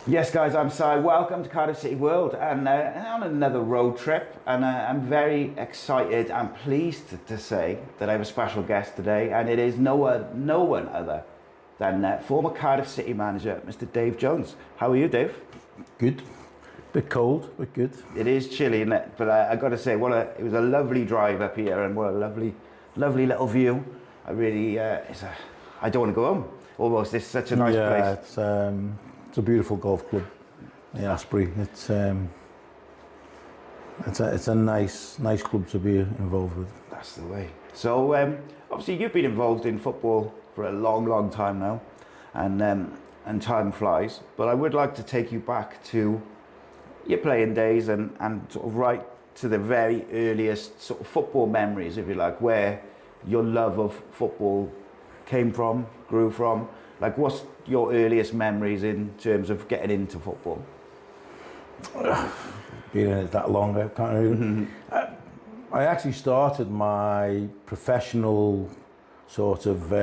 Yes, guys, I'm Si. Welcome to Cardiff City World, and on another road trip. And I'm very excited and pleased to say that I have a special guest today, and it is no one other than former Cardiff City manager, Mr. Dave Jones. How are you, Dave? Good. Bit cold, but good. It is chilly, isn't it? But I got to say, it was a lovely drive up here, and what a lovely little view. I really, I don't want to go home. Almost, it's such a nice place. It's a beautiful golf club in Asbury. It's a nice club to be involved with. That's the way. So obviously you've been involved in football for a long time now, and time flies. But I would like to take you back to your playing days and sort of right to the very earliest sort of football memories, if you like, where your love of football came from, grew from. Like, what's your earliest memories in terms of getting into football? Being in it that long, I can't really. I actually started my professional sort of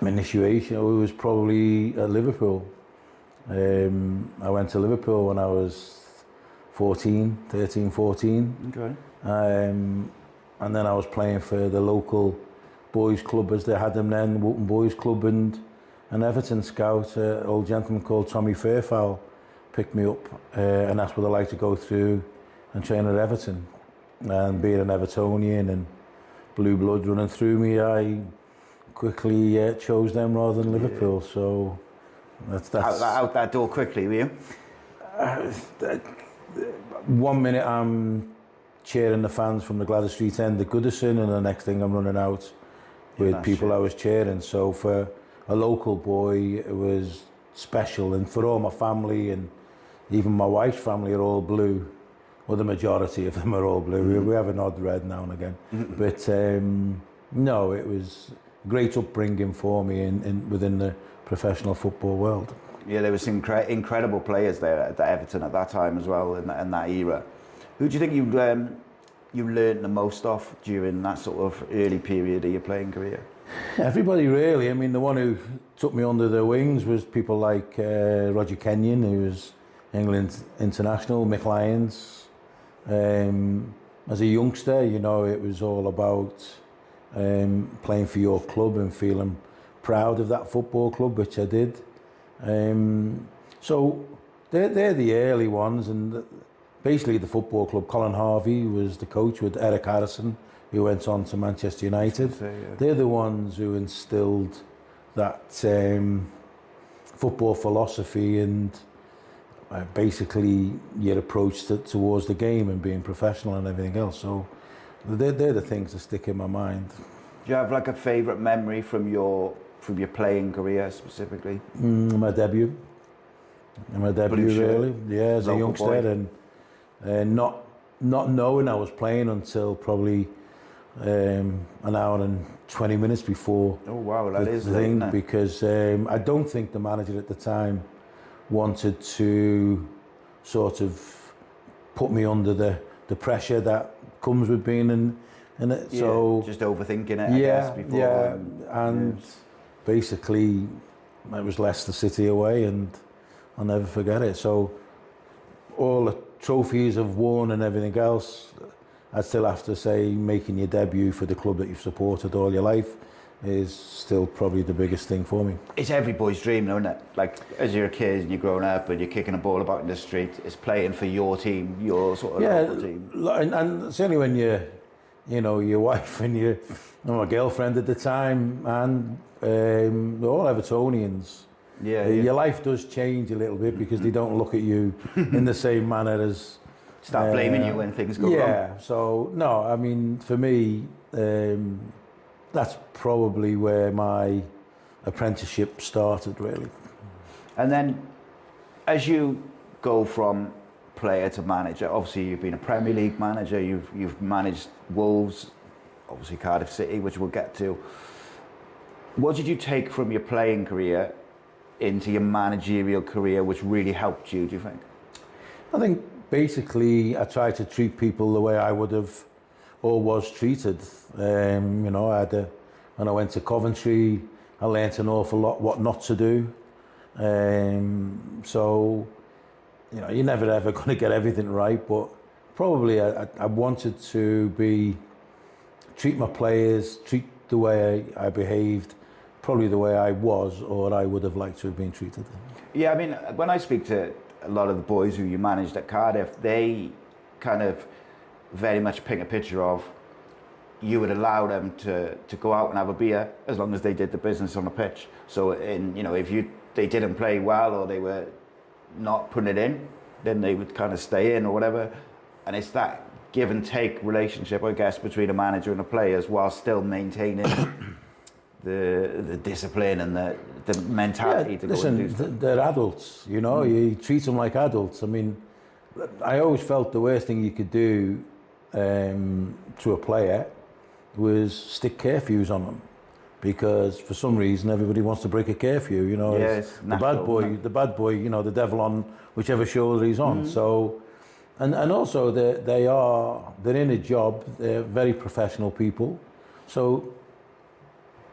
initiation. It was probably at Liverpool. I went to Liverpool when I was 13, 14. Okay. And then I was playing for the local boys club, as they had them then, Wootton Boys Club, and an Everton scout, an old gentleman called Tommy Fairfowl, picked me up and asked would I like to go through and train at Everton. And being an Evertonian and blue blood running through me, I quickly chose them rather than Liverpool. So that's out that door quickly, were you? 1 minute I'm cheering the fans from the Gladys Street end at Goodison, and the next thing I'm running out with people I was cheering. So for a local boy, it was special, and for all my family and even my wife's family are all blue. Well, the majority of them are all blue. We have an odd red now and again, but no, it was a great upbringing for me within the professional football world. Yeah, there were some incredible players there at Everton at that time as well, in that era. Who do you think you learned the most off during that sort of early period of your playing career? Everybody, really. I mean, the one who took me under their wings was people like Roger Kenyon, who was England international, Mick Lyons. As a youngster, you know, it was all about playing for your club and feeling proud of that football club, which I did. So they're the early ones, and basically the football club. Colin Harvey was the coach with Eric Harrison, who went on to Manchester United. They're the ones who instilled that football philosophy and basically your approach towards the game and being professional and everything else. So they're the things that stick in my mind. Do you have like a favourite memory from your playing career specifically? My debut really, yeah, as a youngster boy. And not knowing I was playing until probably an hour and 20 minutes before. Oh wow, that is the thing, because I don't think the manager at the time wanted to sort of put me under the pressure that comes with being in it. Yeah, so just overthinking it, I guess, before. Yeah, and basically it was Leicester City away, and I'll never forget it. So all the trophies I've won and everything else, I'd still have to say making your debut for the club that you've supported all your life is still probably the biggest thing for me. It's every boy's dream, though, isn't it? Like, as you're a kid and you're growing up and you're kicking a ball about in the street, it's playing for your team, your sort of local team. And certainly when you know, your wife and my girlfriend at the time, and they're all Evertonians. Your life does change a little bit because they don't look at you in the same manner as start blaming you when things go wrong. Yeah, so no, I mean, for me, that's probably where my apprenticeship started, really. And then, as you go from player to manager, obviously you've been a Premier League manager, you've managed Wolves, obviously Cardiff City, which we'll get to. What did you take from your playing career into your managerial career which really helped you, do you think? I think basically I tried to treat people the way I would have or was treated. You know, when I went to Coventry, I learnt an awful lot what not to do. So, you know, you're never ever going to get everything right, but probably I wanted to treat my players, treat the way I behaved, probably the way I was or I would have liked to have been treated. Yeah, I mean, when I speak to a lot of the boys who you managed at Cardiff, they kind of very much paint a picture of you would allow them to go out and have a beer as long as they did the business on the pitch. So, you know, if they didn't play well or they were not putting it in, then they would kind of stay in or whatever. And it's that give and take relationship, I guess, between a manager and the players while still maintaining the discipline and the mentality to go and do stuff. They're adults, you know, you treat them like adults. I mean, I always felt the worst thing you could do to a player was stick curfews on them, because for some reason everybody wants to break a curfew, you know. Yes, the bad boy, you know, the devil on whichever shoulder he's on. So, and also they're in a job, they're very professional people. So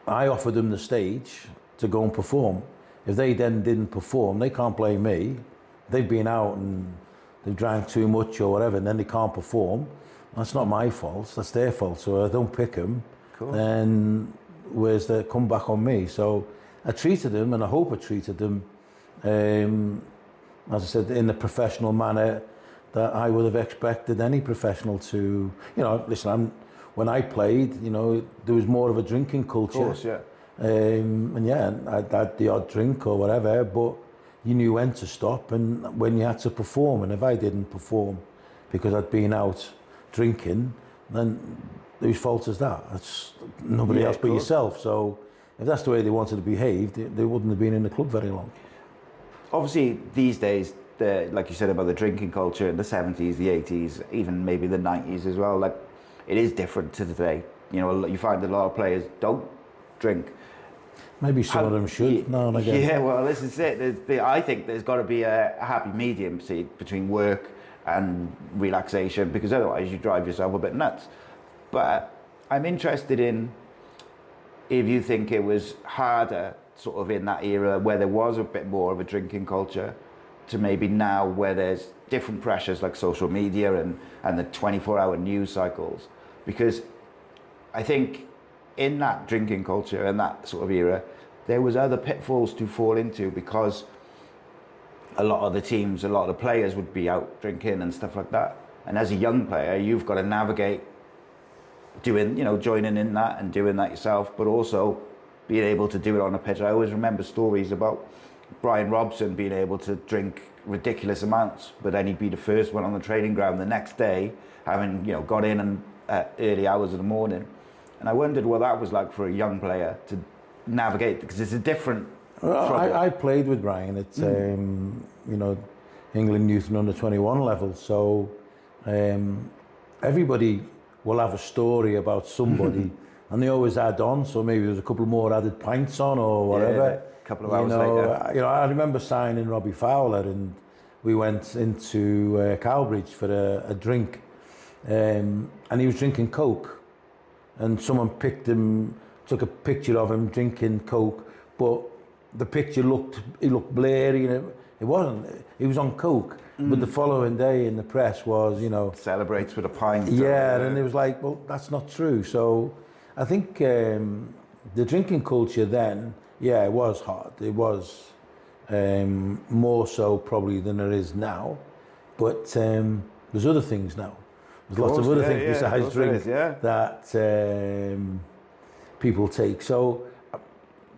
I offered them the stage to go and perform. If they then didn't perform, they can't blame me. They've been out and they've drank too much or whatever, and then they can't perform. That's not my fault, that's their fault. So I don't pick them. Cool. Then where's the comeback on me? So I treated them, and I hope I treated them, as I said, in the professional manner that I would have expected any professional to. You know, listen, when I played, you know, there was more of a drinking culture. Of course, yeah. And yeah, I'd had the odd drink or whatever, but you knew when to stop and when you had to perform. And if I didn't perform because I'd been out drinking, then whose fault is that? It's nobody else but yourself. So if that's the way they wanted to behave, they wouldn't have been in the club very long. Obviously, these days, like you said about the drinking culture in the 70s, the 80s, even maybe the 90s as well, like it is different to today. You know, you find that a lot of players don't drink. Maybe some of them should. No, I guess. Yeah, well, this is it. I think there's got to be a happy medium between work and relaxation, because otherwise you drive yourself a bit nuts. But I'm interested in if you think it was harder sort of in that era where there was a bit more of a drinking culture to maybe now where there's different pressures like social media and the 24-hour news cycles. Because I think in that drinking culture and that sort of era, there was other pitfalls to fall into, because a lot of the teams, a lot of the players would be out drinking and stuff like that. And as a young player, you've got to navigate doing, you know, joining in that and doing that yourself, but also being able to do it on a pitch. I always remember stories about Brian Robson being able to drink ridiculous amounts, but then he'd be the first one on the training ground the next day, having, you know, got in and early hours of the morning. And I wondered what that was like for a young player to navigate, because it's a different I played with Brian at you know, England youth and under 21 level, so everybody will have a story about somebody and they always add on, so maybe there's a couple more added pints on or whatever. Yeah, a couple of hours later. You know, I remember signing Robbie Fowler and we went into Cowbridge for a drink, and he was drinking Coke, and someone took a picture of him drinking Coke, but the picture looked blurry, and it wasn't. He was on Coke, but the following day in the press was, you know, celebrates with a pint. Yeah, and it was like, well, that's not true. So I think the drinking culture then, yeah, it was hard. It was more so probably than it is now, but there's other things now. There's lots of other things besides drink that people take. So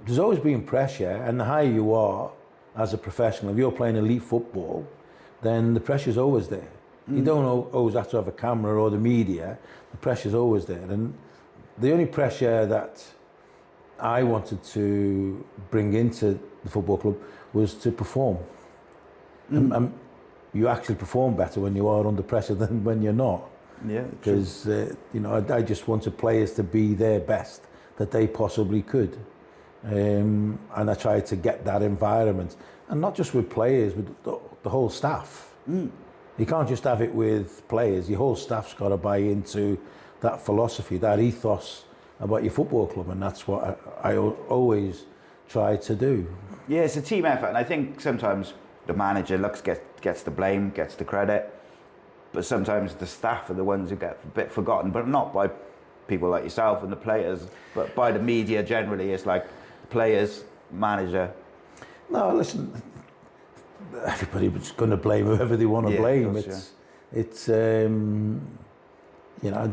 there's always been pressure, and the higher you are as a professional, if you're playing elite football, then the pressure's always there. You don't always have to have a camera or the media. The pressure's always there. And the only pressure that I wanted to bring into the football club was to perform. And you actually perform better when you are under pressure than when you're not. Yeah, because you know, I just wanted players to be their best that they possibly could, and I tried to get that environment, and not just with players, with the whole staff. You can't just have it with players. Your whole staff's got to buy into that philosophy, that ethos about your football club, and that's what I always try to do. Yeah, it's a team effort, and I think sometimes the manager gets the blame, gets the credit, but sometimes the staff are the ones who get a bit forgotten, but not by people like yourself and the players, but by the media generally. It's like players, manager. No, listen, everybody's going to blame whoever they want to blame. Course, it's you know,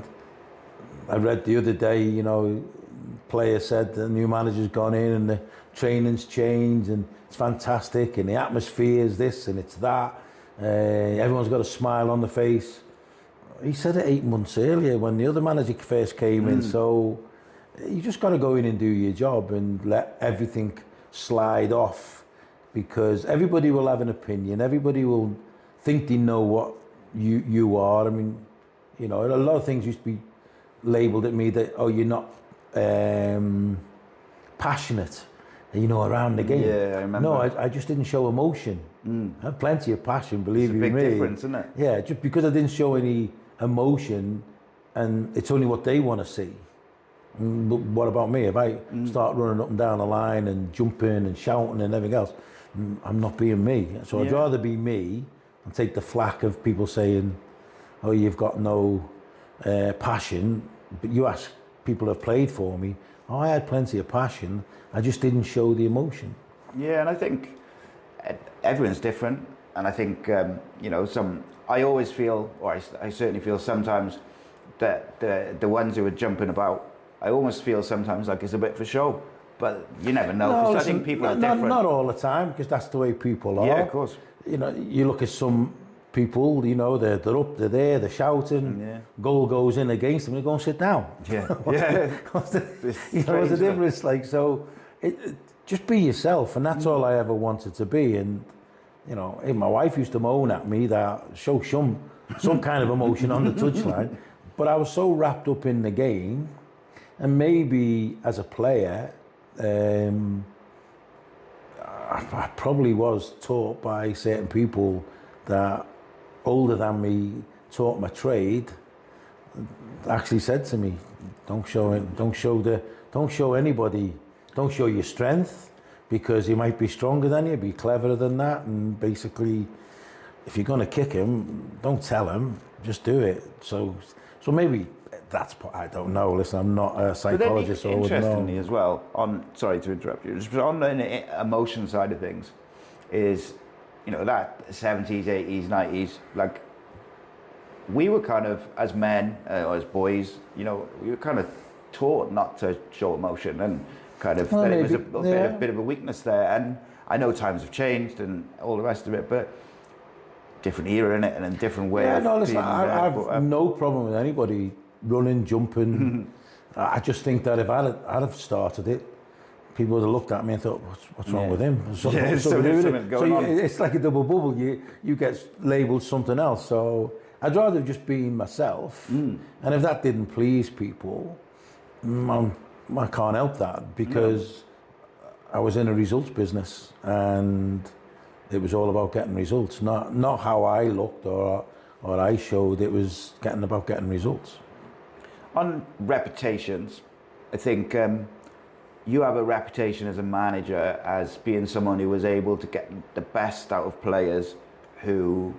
I read the other day, you know, player said the new manager's gone in and the training's changed and it's fantastic and the atmosphere is this and it's that. Everyone's got a smile on the face. He said it 8 months earlier when the other manager first came in. So you just got to go in and do your job and let everything slide off, because everybody will have an opinion. Everybody will think they know what you are. I mean, you know, a lot of things used to be labelled at me that, oh, you're not passionate, you know, around the game. Yeah, I remember. No, I just didn't show emotion. I had plenty of passion, believe you me. It's a big difference, isn't it? Yeah, just because I didn't show any emotion, and it's only what they want to see. But what about me? If I start running up and down the line and jumping and shouting and everything else, I'm not being me. So I'd rather be me and take the flack of people saying, oh, you've got no passion. But you ask people who have played for me, oh, I had plenty of passion, I just didn't show the emotion. Yeah, and I think everyone's different, and I think you know, I always feel, or I certainly feel sometimes, that the ones who are jumping about, I almost feel sometimes like it's a bit for show, but you never know, because I think people are different. Not all the time, because that's the way people are. Yeah, of course. You know, you look at some people, you know, they're up, they're there, they're shouting, goal goes in against them, they go and sit down. Yeah, what's the difference? Like, so, just be yourself, and that's all I ever wanted to be. And you know, my wife used to moan at me that show some kind of emotion on the touchline, but I was so wrapped up in the game, and maybe as a player, I probably was taught by certain people that older than me taught my trade, actually said to me, don't show anybody, don't show your strength, because he might be stronger than you, be cleverer than that, and basically, if you're going to kick him, don't tell him, just do it. So maybe that's, I don't know. Listen, I'm not a psychologist. But then, interestingly as well, sorry to interrupt you, just on the emotion side of things, is, you know, that 70s, 80s, 90s, like, we were kind of, as men, or as boys, you know, we were kind of taught not to show emotion, and kind of, that it was a bit of a weakness there. And I know times have changed and all the rest of it, but different era in it, and a different way of listen, I have no problem with anybody running, jumping. I just think that if I'd have started it, people would have looked at me and thought, what's wrong with him? It's like a double bubble. You get labelled something else. So I'd rather just be myself. And if that didn't please people, I can't help that, because I was in a results business, and it was all about getting results. Not how I looked or I showed. It was about getting results. On reputations, I think you have a reputation as a manager as being someone who was able to get the best out of players who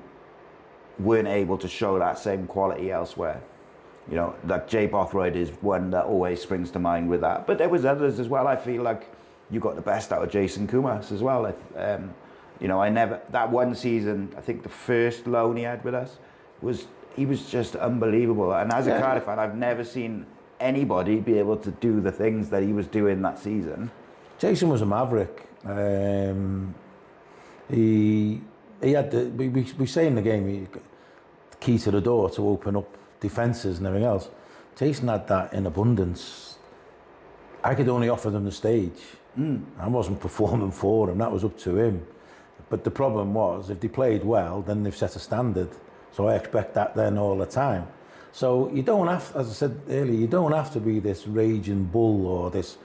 weren't able to show that same quality elsewhere. You know, like Jay Bothroyd is one that always springs to mind with that. But there was others as well. I feel like you got the best out of Jason Kumas as well. You know, that one season, I think the first loan he had with us, he was just unbelievable. And as a Cardiff fan, I've never seen anybody be able to do the things that he was doing that season. Jason was a maverick. He had we say in the game, the key to the door to open up defences and everything else. Jason had that in abundance. I could only offer them the stage. I wasn't performing for him, that was up to him. But the problem was, if they played well, then they've set a standard. So I expect that then all the time. So you don't have, as I said earlier, you don't have to be this raging bull or this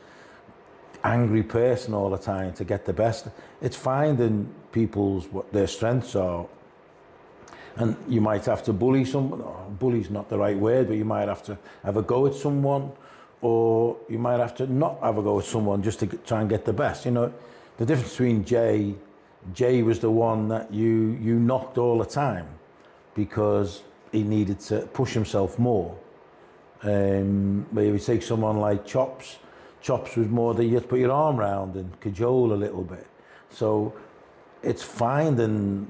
angry person all the time to get the best. It's finding what their strengths are. And you might have to bully someone. Bully's not the right word, but you might have to have a go at someone, or you might have to not have a go at someone just to try and get the best. You know, the difference between Jay was the one that you knocked all the time because he needed to push himself more. But if you take someone like Chops was more that you had to put your arm around and cajole a little bit. So it's finding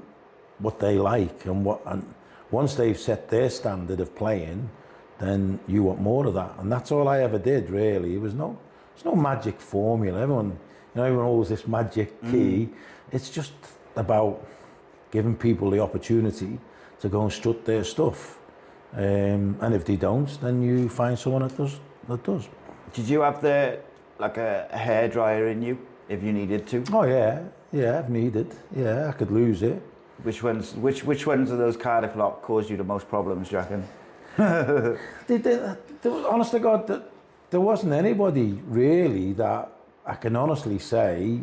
what they like and once they've set their standard of playing, then you want more of that. And that's all I ever did, really. There's no magic formula. Everyone holds this magic key. It's just about giving people the opportunity to go and strut their stuff. And if they don't, then you find someone that does. Did you have a hairdryer in you if you needed to? Oh yeah, I've needed. Yeah, I could lose it. Which ones of those Cardiff lot caused you the most problems, do you reckon? Honest to God, there wasn't anybody really that I can honestly say,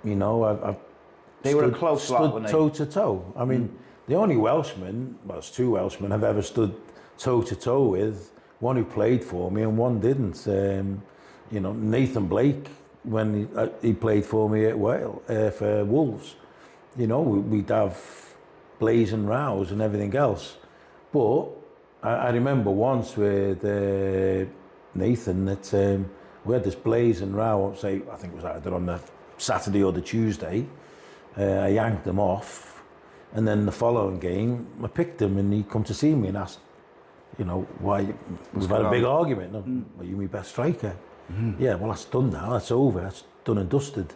They were a close lot, weren't they? Toe to toe. I mean, the only Welshman, well, it's two Welshmen I've ever stood toe to toe with. One who played for me and one didn't. Nathan Blake, when he played for me at for Wolves, we'd have blazing rows and everything else. But I remember once with Nathan that we had this blazing row. I think it was either on the Saturday or the Tuesday. I yanked him off, and then the following game I picked him, and he come to see me and asked, why we've had a big argument. Are you my best striker? Yeah, well, that's done now. That's over. That's done and dusted.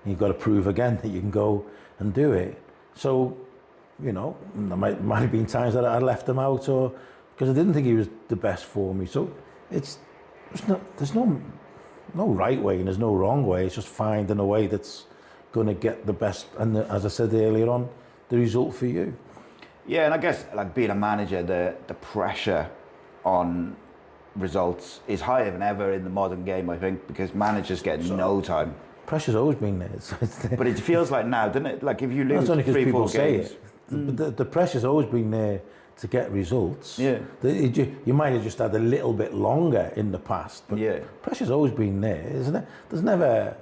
And you've got to prove again that you can go and do it. So, there might have been times that I left him out, or because I didn't think he was the best for me. So there's no right way and there's no wrong way. It's just finding a way that's going to get the best, and as I said earlier on, the result for you. Yeah, and I guess being a manager, the pressure on results is higher than ever in the modern game, I think, because managers get no time. Pressure's always been there. But it feels like now, doesn't it? Like if you lose 3-4 games. But the pressure's always been there to get results. Yeah. You might have just had a little bit longer in the past, but pressure's always been there, isn't it? There's never,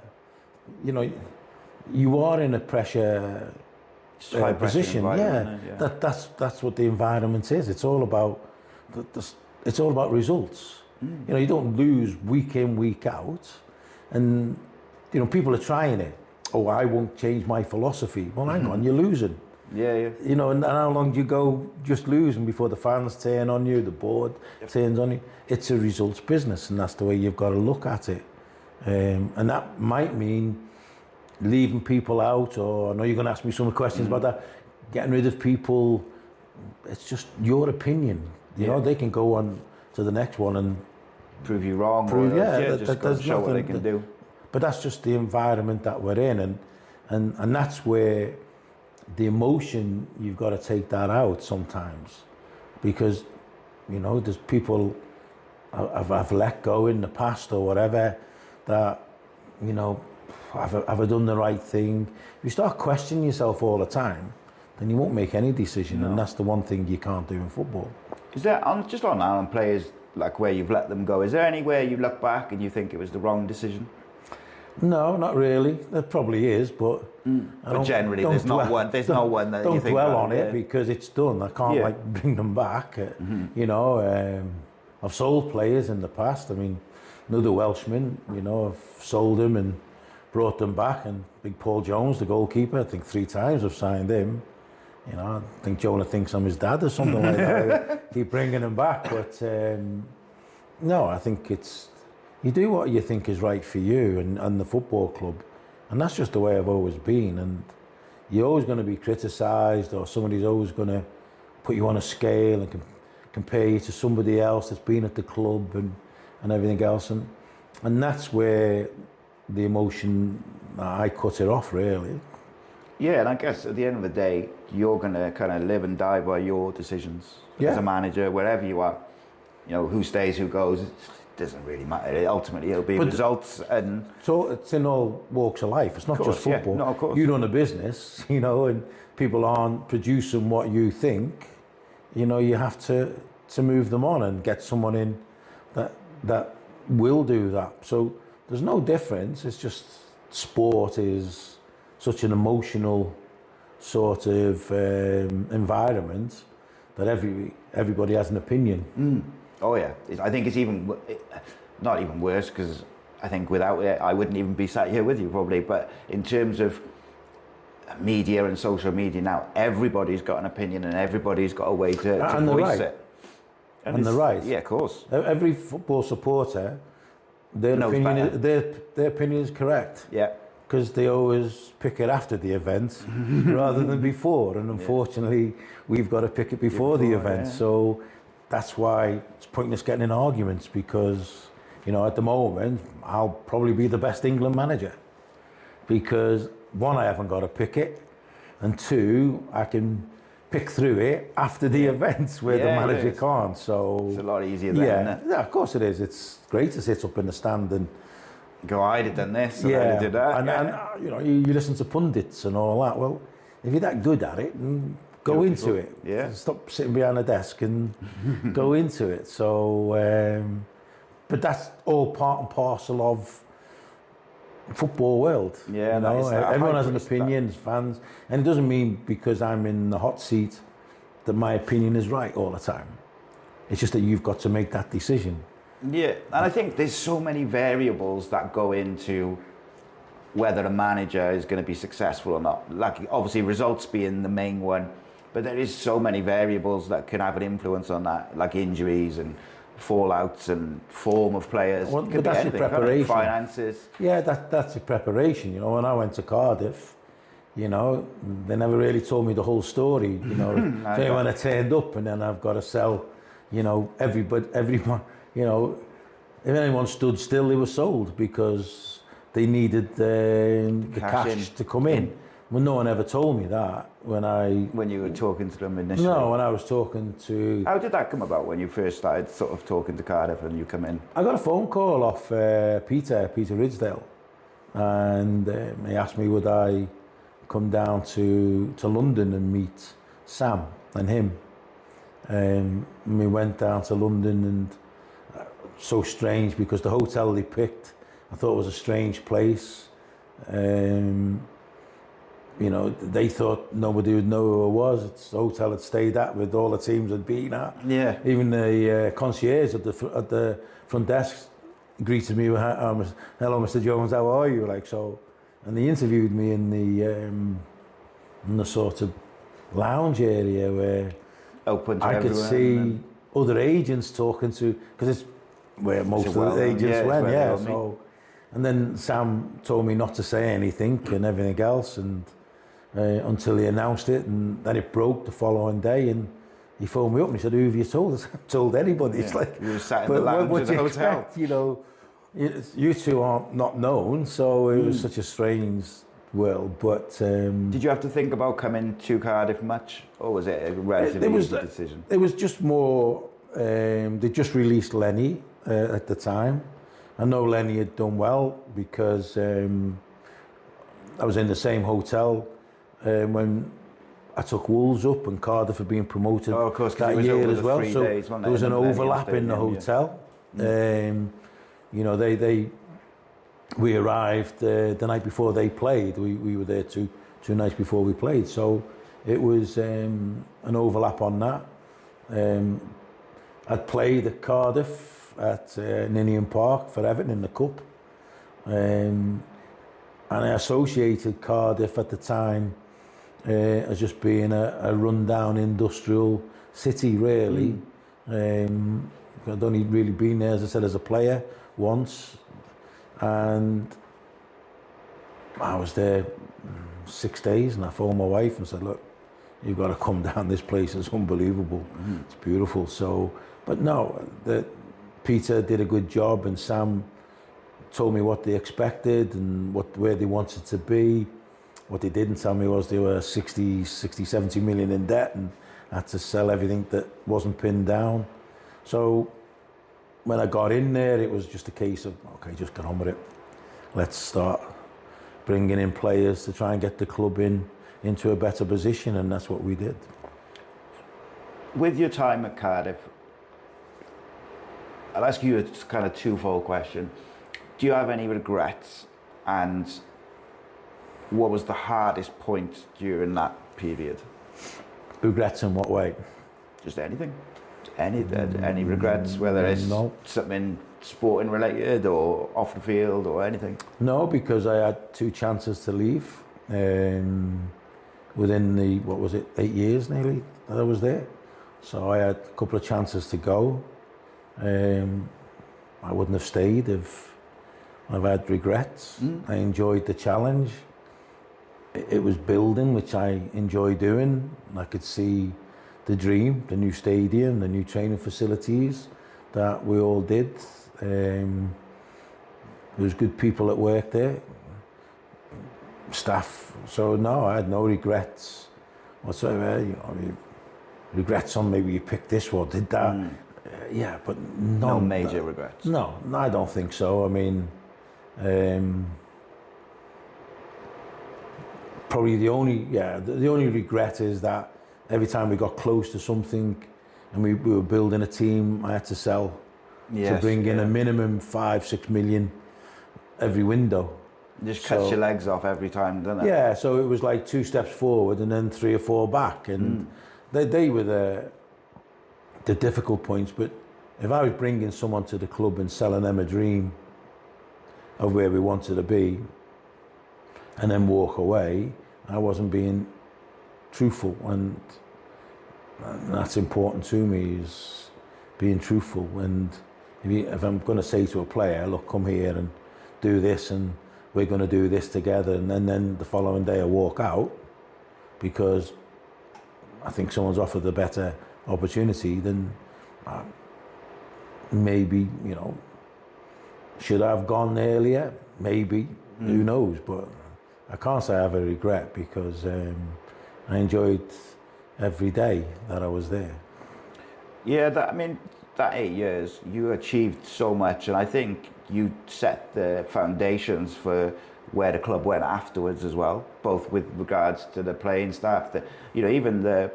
you are in a pressure position. That's what the environment is. It's all about results. You don't lose week in, week out, and people are trying it. Oh, I won't change my philosophy. Well, hang on, you're losing. Yeah. And how long do you go just losing before the fans turn on you, the board turns on you? It's a results business, and that's the way you've got to look at it. And that might mean leaving people out, or I know you're going to ask me some questions about that, getting rid of people. It's just your opinion. They can go on to the next one and prove you wrong. Just show what they can do. But that's just the environment that we're in, and that's where the emotion, you've got to take that out sometimes, because there's people I've let go in the past or whatever that have I done the right thing? If you start questioning yourself all the time, then you won't make any decision, and that's the one thing you can't do in football. Is there, just on players, like where you've let them go, is there anywhere you look back and you think it was the wrong decision? No, not really. There probably is, but generally there's no one that you think. Don't dwell on it because it's done. I can't bring them back. I've sold players in the past. I mean, another Welshman, I've sold him and brought them back. And Big Paul Jones, the goalkeeper, I think 3 times I've signed him. I think Jonah thinks I'm his dad or something like that. Keep bringing him back, but no, I think you do what you think is right for you and the football club, and that's just the way I've always been. And you're always going to be criticised, or somebody's always going to put you on a scale and compare you to somebody else that's been at the club and everything else, and that's where the emotion, I cut it off really. Yeah, and I guess at the end of the day, you're going to kind of live and die by your decisions as a manager, wherever you are. Who stays, who goes, it doesn't really matter. Ultimately, it'll be results. And so it's in all walks of life. It's not just football. Yeah. No, of course. You run a business, and people aren't producing what you think. You have to move them on and get someone in that will do that. So there's no difference. It's just sport is such an emotional sort of environment that everybody has an opinion. Oh yeah, I think it's not even worse, because I think without it I wouldn't even be sat here with you probably. But in terms of media and social media now, everybody's got an opinion and everybody's got a way to voice it. And they're right. Yeah, of course. Every football supporter, their opinion is correct. Yeah. Because they always pick it after the event rather than before. And unfortunately, we've got to pick it before the event. Yeah. So that's why it's pointless getting in arguments, because, you know, at the moment, I'll probably be the best England manager. Because one, I haven't got to pick it. And two, I can pick through it after the events where the manager can't. So it's a lot easier then, isn't it? Yeah, of course it is. It's great to sit up in the stand and go, I'd have done this, and I'd have done that. And you know, you listen to pundits and all that. Well, if you're that good at it, go into it. Yeah. Stop sitting behind a desk and go into it. So, but that's all part and parcel of football world. Yeah, you know, everyone has an opinion, fans, and it doesn't mean because I'm in the hot seat that my opinion is right all the time. It's just that you've got to make that decision. Yeah, and I think there's so many variables that go into whether a manager is going to be successful or not. Like, obviously results being the main one, but there is so many variables that can have an influence on that, like injuries and fallouts and form of players. Well, but that's anything, your preparation. Finances. Yeah, that's your preparation. You know, when I went to Cardiff, you know, they never really told me the whole story. You know, when I turned up and then I've got to sell, you know, everyone, you know, if anyone stood still, they were sold because they needed the cash to come in. Well, no one ever told me that when you were talking to them initially. No, when I was talking to. How did that come about when you first started sort of talking to Cardiff and you come in? I got a phone call off Peter Ridsdale, and he asked me would I come down to London and meet Sam and him. And we went down to London, and so strange because the hotel they picked, I thought it was a strange place. You know, they thought nobody would know who I was. It's the hotel I'd stayed at with all the teams I'd been at. Yeah. Even the concierge at the front desk greeted me with, "Hello, Mr. Jones, how are you?" Like so, and they interviewed me in the sort of lounge area where I could see other agents talking to, because it's where most of the agents went. Yeah. So, and then Sam told me not to say anything and everything else, and. Until he announced it, and then it broke the following day, and he phoned me up and he said, "Who have you told?" I haven't told anybody. It's like, you were sat in the lounge of the hotel. You know, you two aren't not known, so it was such a strange world. But did you have to think about coming to Cardiff much, or was it a relatively easy decision? It was just more. They just released Lenny at the time. I know Lenny had done well because I was in the same hotel. When I took Wolves up and Cardiff had been promoted that year as well, so there was an overlap in the hotel. You know, we arrived the night before they played. We were there two nights before we played, so it was an overlap on that. I'd played at Cardiff at Ninian Park for Everton in the Cup, and I associated Cardiff at the time as just being a run-down industrial city, really. I'd only really been there, as I said, as a player once, and I was there 6 days, and I phoned my wife and said, "Look, you've got to come down. This place is unbelievable. It's beautiful." So, but no, Peter did a good job, and Sam told me what they expected and where they wanted to be. What they didn't tell me was they were 60, 70 million in debt and had to sell everything that wasn't pinned down. So when I got in there, it was just a case of, okay, just get on with it. Let's start bringing in players to try and get the club into a better position, and that's what we did. With your time at Cardiff, I'll ask you a kind of twofold question. Do you have any regrets? And what was the hardest point during that period? Regrets in what way? Just anything. Any regrets, whether it's something sporting related or off the field or anything? No, because I had 2 chances to leave within the, 8 years nearly that I was there. So I had a couple of chances to go. I wouldn't have stayed if I've had regrets. I enjoyed the challenge. It was building, which I enjoy doing. I could see the dream, the new stadium, the new training facilities that we all did. There was good people at work there, staff. So no, I had no regrets whatsoever. Regrets on maybe you picked this or did that. Yeah, but no major regrets. No, I don't think so. I mean, probably the only regret is that every time we got close to something and we were building a team, I had to sell to bring in a minimum 5-6 million every window. Just cuts your legs off every time, doesn't it? Yeah, so it was like 2 steps forward and then 3 or 4 back, and they were the difficult points. But if I was bringing someone to the club and selling them a dream of where we wanted to be and then walk away, I wasn't being truthful, and that's important to me, is being truthful. And if I'm going to say to a player, look, come here and do this and we're going to do this together, and then the following day I walk out because I think someone's offered a better opportunity, then maybe, should I have gone earlier? Maybe, who knows? But I can't say I have a regret, because I enjoyed every day that I was there. Yeah, that 8 years, you achieved so much, and I think you set the foundations for where the club went afterwards as well, both with regards to the playing staff, even the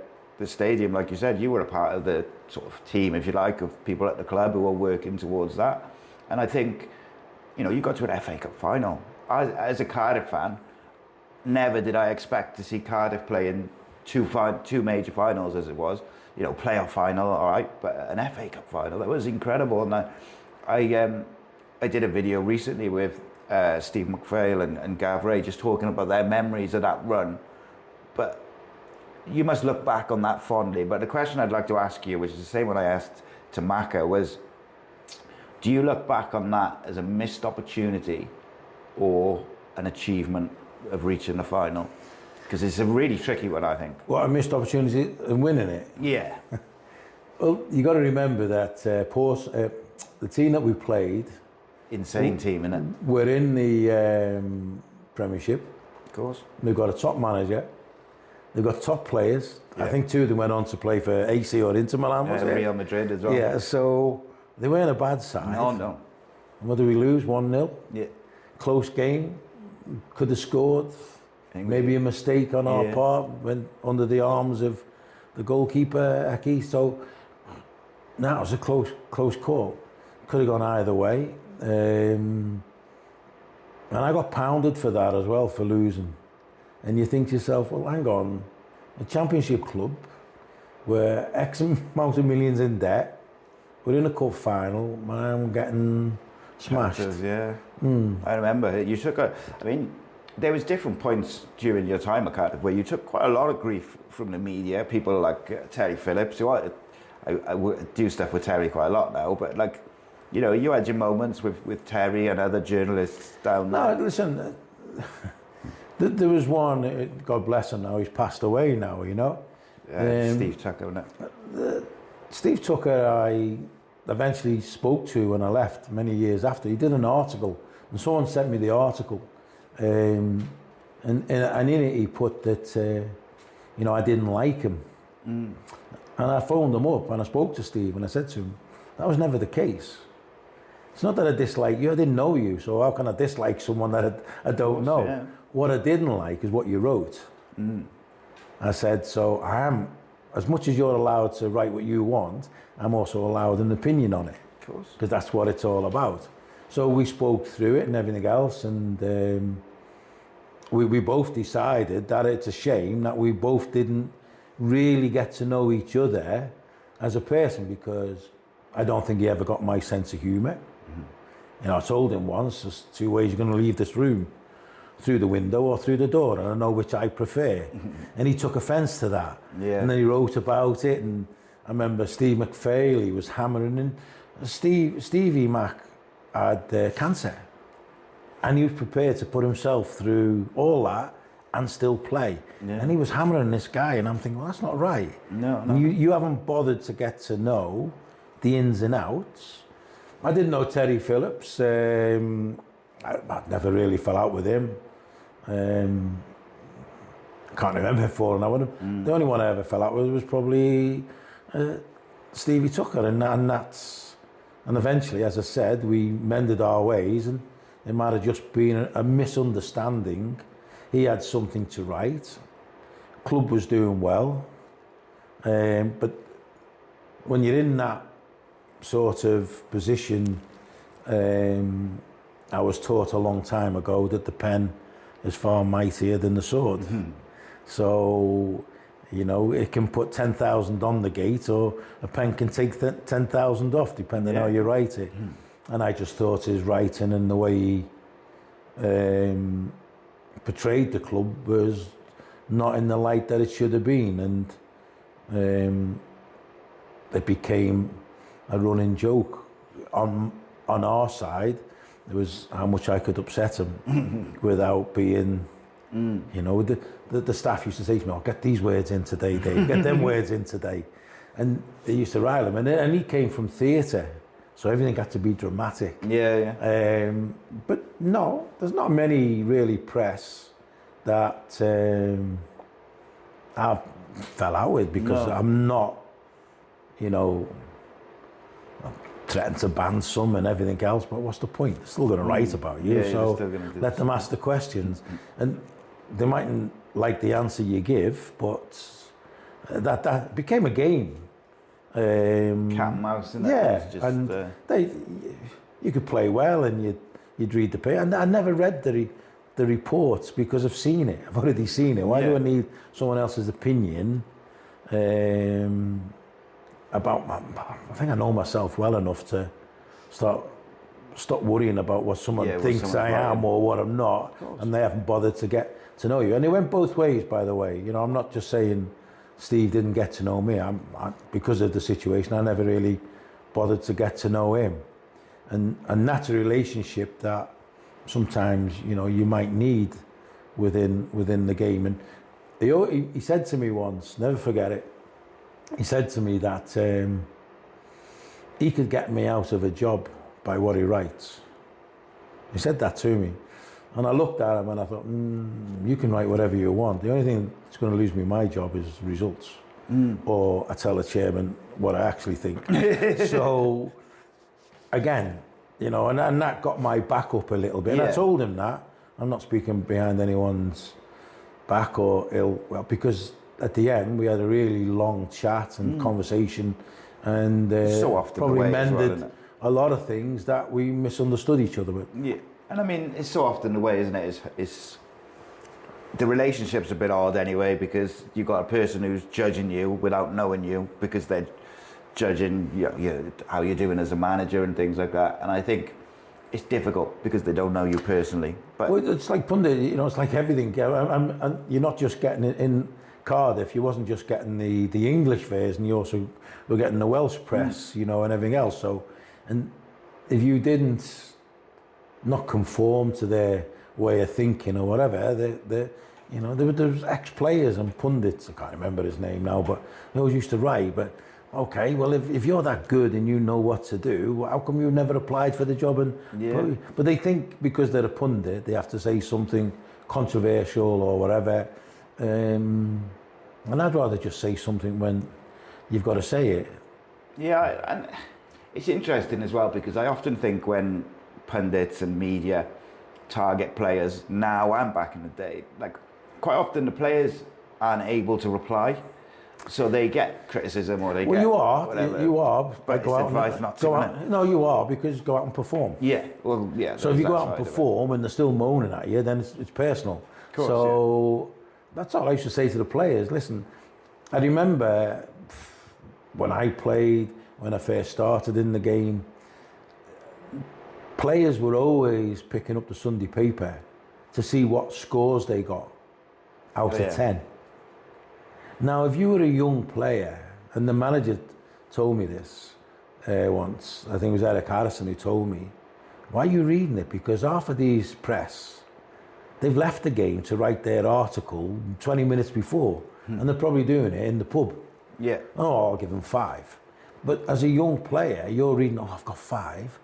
stadium. Like you said, you were a part of the sort of team, if you like, of people at the club who were working towards that. And I think, you got to an FA Cup final. As a Cardiff fan, never did I expect to see Cardiff playing two major finals, as it was. Playoff final, all right, but an FA Cup final, that was incredible. And I did a video recently with Steve McPhail and Gav Ray, just talking about their memories of that run. But you must look back on that fondly. But the question I'd like to ask you, which is the same one I asked to Maka, was, do you look back on that as a missed opportunity or an achievement of reaching the final? Because it's a really tricky one, I think. What, a missed opportunity in winning it? Yeah. Well, you got to remember that the team that we played, insane team, innit? We're in the Premiership. Of course. We've got a top manager. They've got top players. Yeah. I think 2 of them went on to play for AC or Inter Milan, was it? Real Madrid as well. Yeah, so they weren't a bad side. No. What did we lose? 1-0? Yeah. Close game. Could have scored. Maybe a mistake on our part, went under the arms of the goalkeeper, Eki. So now it was a close call. Could have gone either way. And I got pounded for that as well, for losing. And you think to yourself, well, hang on, a championship club, we're X amount of millions in debt, we're in a cup final, I'm getting smashed. Yeah. I remember you took there was different points during your time at Cardiff where you took quite a lot of grief from the media, people like Terry Phillips, who I do stuff with Terry quite a lot now, but you had your moments with Terry and other journalists down there. No, listen, there was one, God bless him now, he's passed away now, Steve Tucker, wasn't it? Steve Tucker, I eventually spoke to when I left many years after. He did an article, and someone sent me the article. And in it he put that, I didn't like him. And I phoned him up and I spoke to Steve and I said to him, that was never the case. It's not that I dislike you, I didn't know you, so how can I dislike someone that I don't know? Yeah. What I didn't like is what you wrote. I said, so I am, as much as you're allowed to write what you want, I'm also allowed an opinion on it. Of course. Because that's what it's all about. So we spoke through it and everything else, and we both decided that it's a shame that we both didn't really get to know each other as a person, because I don't think he ever got my sense of humour. You know, I told him once, there's two ways you're going to leave this room, through the window or through the door, and I know which I prefer. And he took offence to that. And then he wrote about it, and I remember Steve McPhail, he was hammering in. Stevie Mac had cancer, and he was prepared to put himself through all that and still play. And he was hammering this guy, and I'm thinking, well, that's not right. No. You haven't bothered to get to know the ins and outs. I didn't know Terry Phillips. I never really fell out with him. I can't remember falling out with him. The only one I ever fell out with was probably Stevie Tucker, and eventually, as I said, we mended our ways, and it might have just been a misunderstanding. He had something to write. Club was doing well, but when you're in that sort of position, I was taught a long time ago that the pen is far mightier than the sword. So, you know, it can put 10,000 on the gate, or a pen can take 10,000 off, depending how you write it. And I just thought his writing and the way he portrayed the club was not in the light that it should have been, and it became a running joke on our side. It was how much I could upset him without being, you know, the staff used to say to me, "Oh, get these words in today, Dave, get them words in today." And they used to rile him, and he came from theatre, so everything had to be dramatic. But no, there's not many really press that I fell out with, because I'm not, you know, threatened to ban some and everything else, but what's the point? They're still going to write about you, so let them ask the questions. And they mightn't like the answer you give, but that became a game. Cat and mouse, isn't it? Yeah, and you could play well, and you'd read the paper. And I never read the reports because I've seen it. I've already seen it. Why do I need someone else's opinion about I think I know myself well enough to stop worrying about what someone thinks I am or what I'm not, and they haven't bothered to get to know you. And it went both ways, by the way. You know, I'm not just saying Steve didn't get to know me. I because of the situation, I never really bothered to get to know him, and that's a relationship that sometimes, you know, you might need within the game. And he said to me once, never forget it. He said to me that he could get me out of a job by what he writes. He said that to me. And I looked at him and I thought, you can write whatever you want. The only thing that's going to lose me my job is results. Or I tell the chairman what I actually think. So, again, you know, and that got my back up a little bit. And I told him that. I'm not speaking behind anyone's back or ill, well, because at the end we had a really long chat and conversation, and so often probably mended well, a lot of things that we misunderstood each other with. Yeah, and I mean, it's so often the way, isn't it? It's the relationship's a bit odd anyway, because you've got a person who's judging you without knowing you, because they're judging how you're doing as a manager and things like that. And I think it's difficult because they don't know you personally. But well, it's like pundit, you know, it's like everything. And you're not just getting it in Cardiff. You wasn't just getting the English version. You also were getting the Welsh press, you know, and everything else. So, and if you didn't not conform to their way of thinking or whatever, you know, there was ex-players and pundits. I can't remember his name now, but they always used to write. But okay, well, if you're that good and you know what to do, how come you never applied for the job? And but they think because they're a pundit, they have to say something controversial or whatever. And I'd rather just say something when you've got to say it. Yeah, and it's interesting as well, because I often think when pundits and media target players now and back in the day, like quite often the players aren't able to reply. So they get criticism, or they get whatever. You are. But it's advised not to. No, you are, because go out and perform. Yeah, well, yeah. So if you go out and perform and they're still moaning at you, then it's personal. course, so that's all I used to say to the players. Listen, I remember when I played, when I first started in the game, players were always picking up the Sunday paper to see what scores they got out of 10. Now, if you were a young player, and the manager told me this once, I think it was Eric Harrison who told me, why are you reading it? Because half of these press, they've left the game to write their article 20 minutes before, and they're probably doing it in the pub. Yeah. Oh, I'll give them 5. But as a young player, you're reading, oh, I've got 5,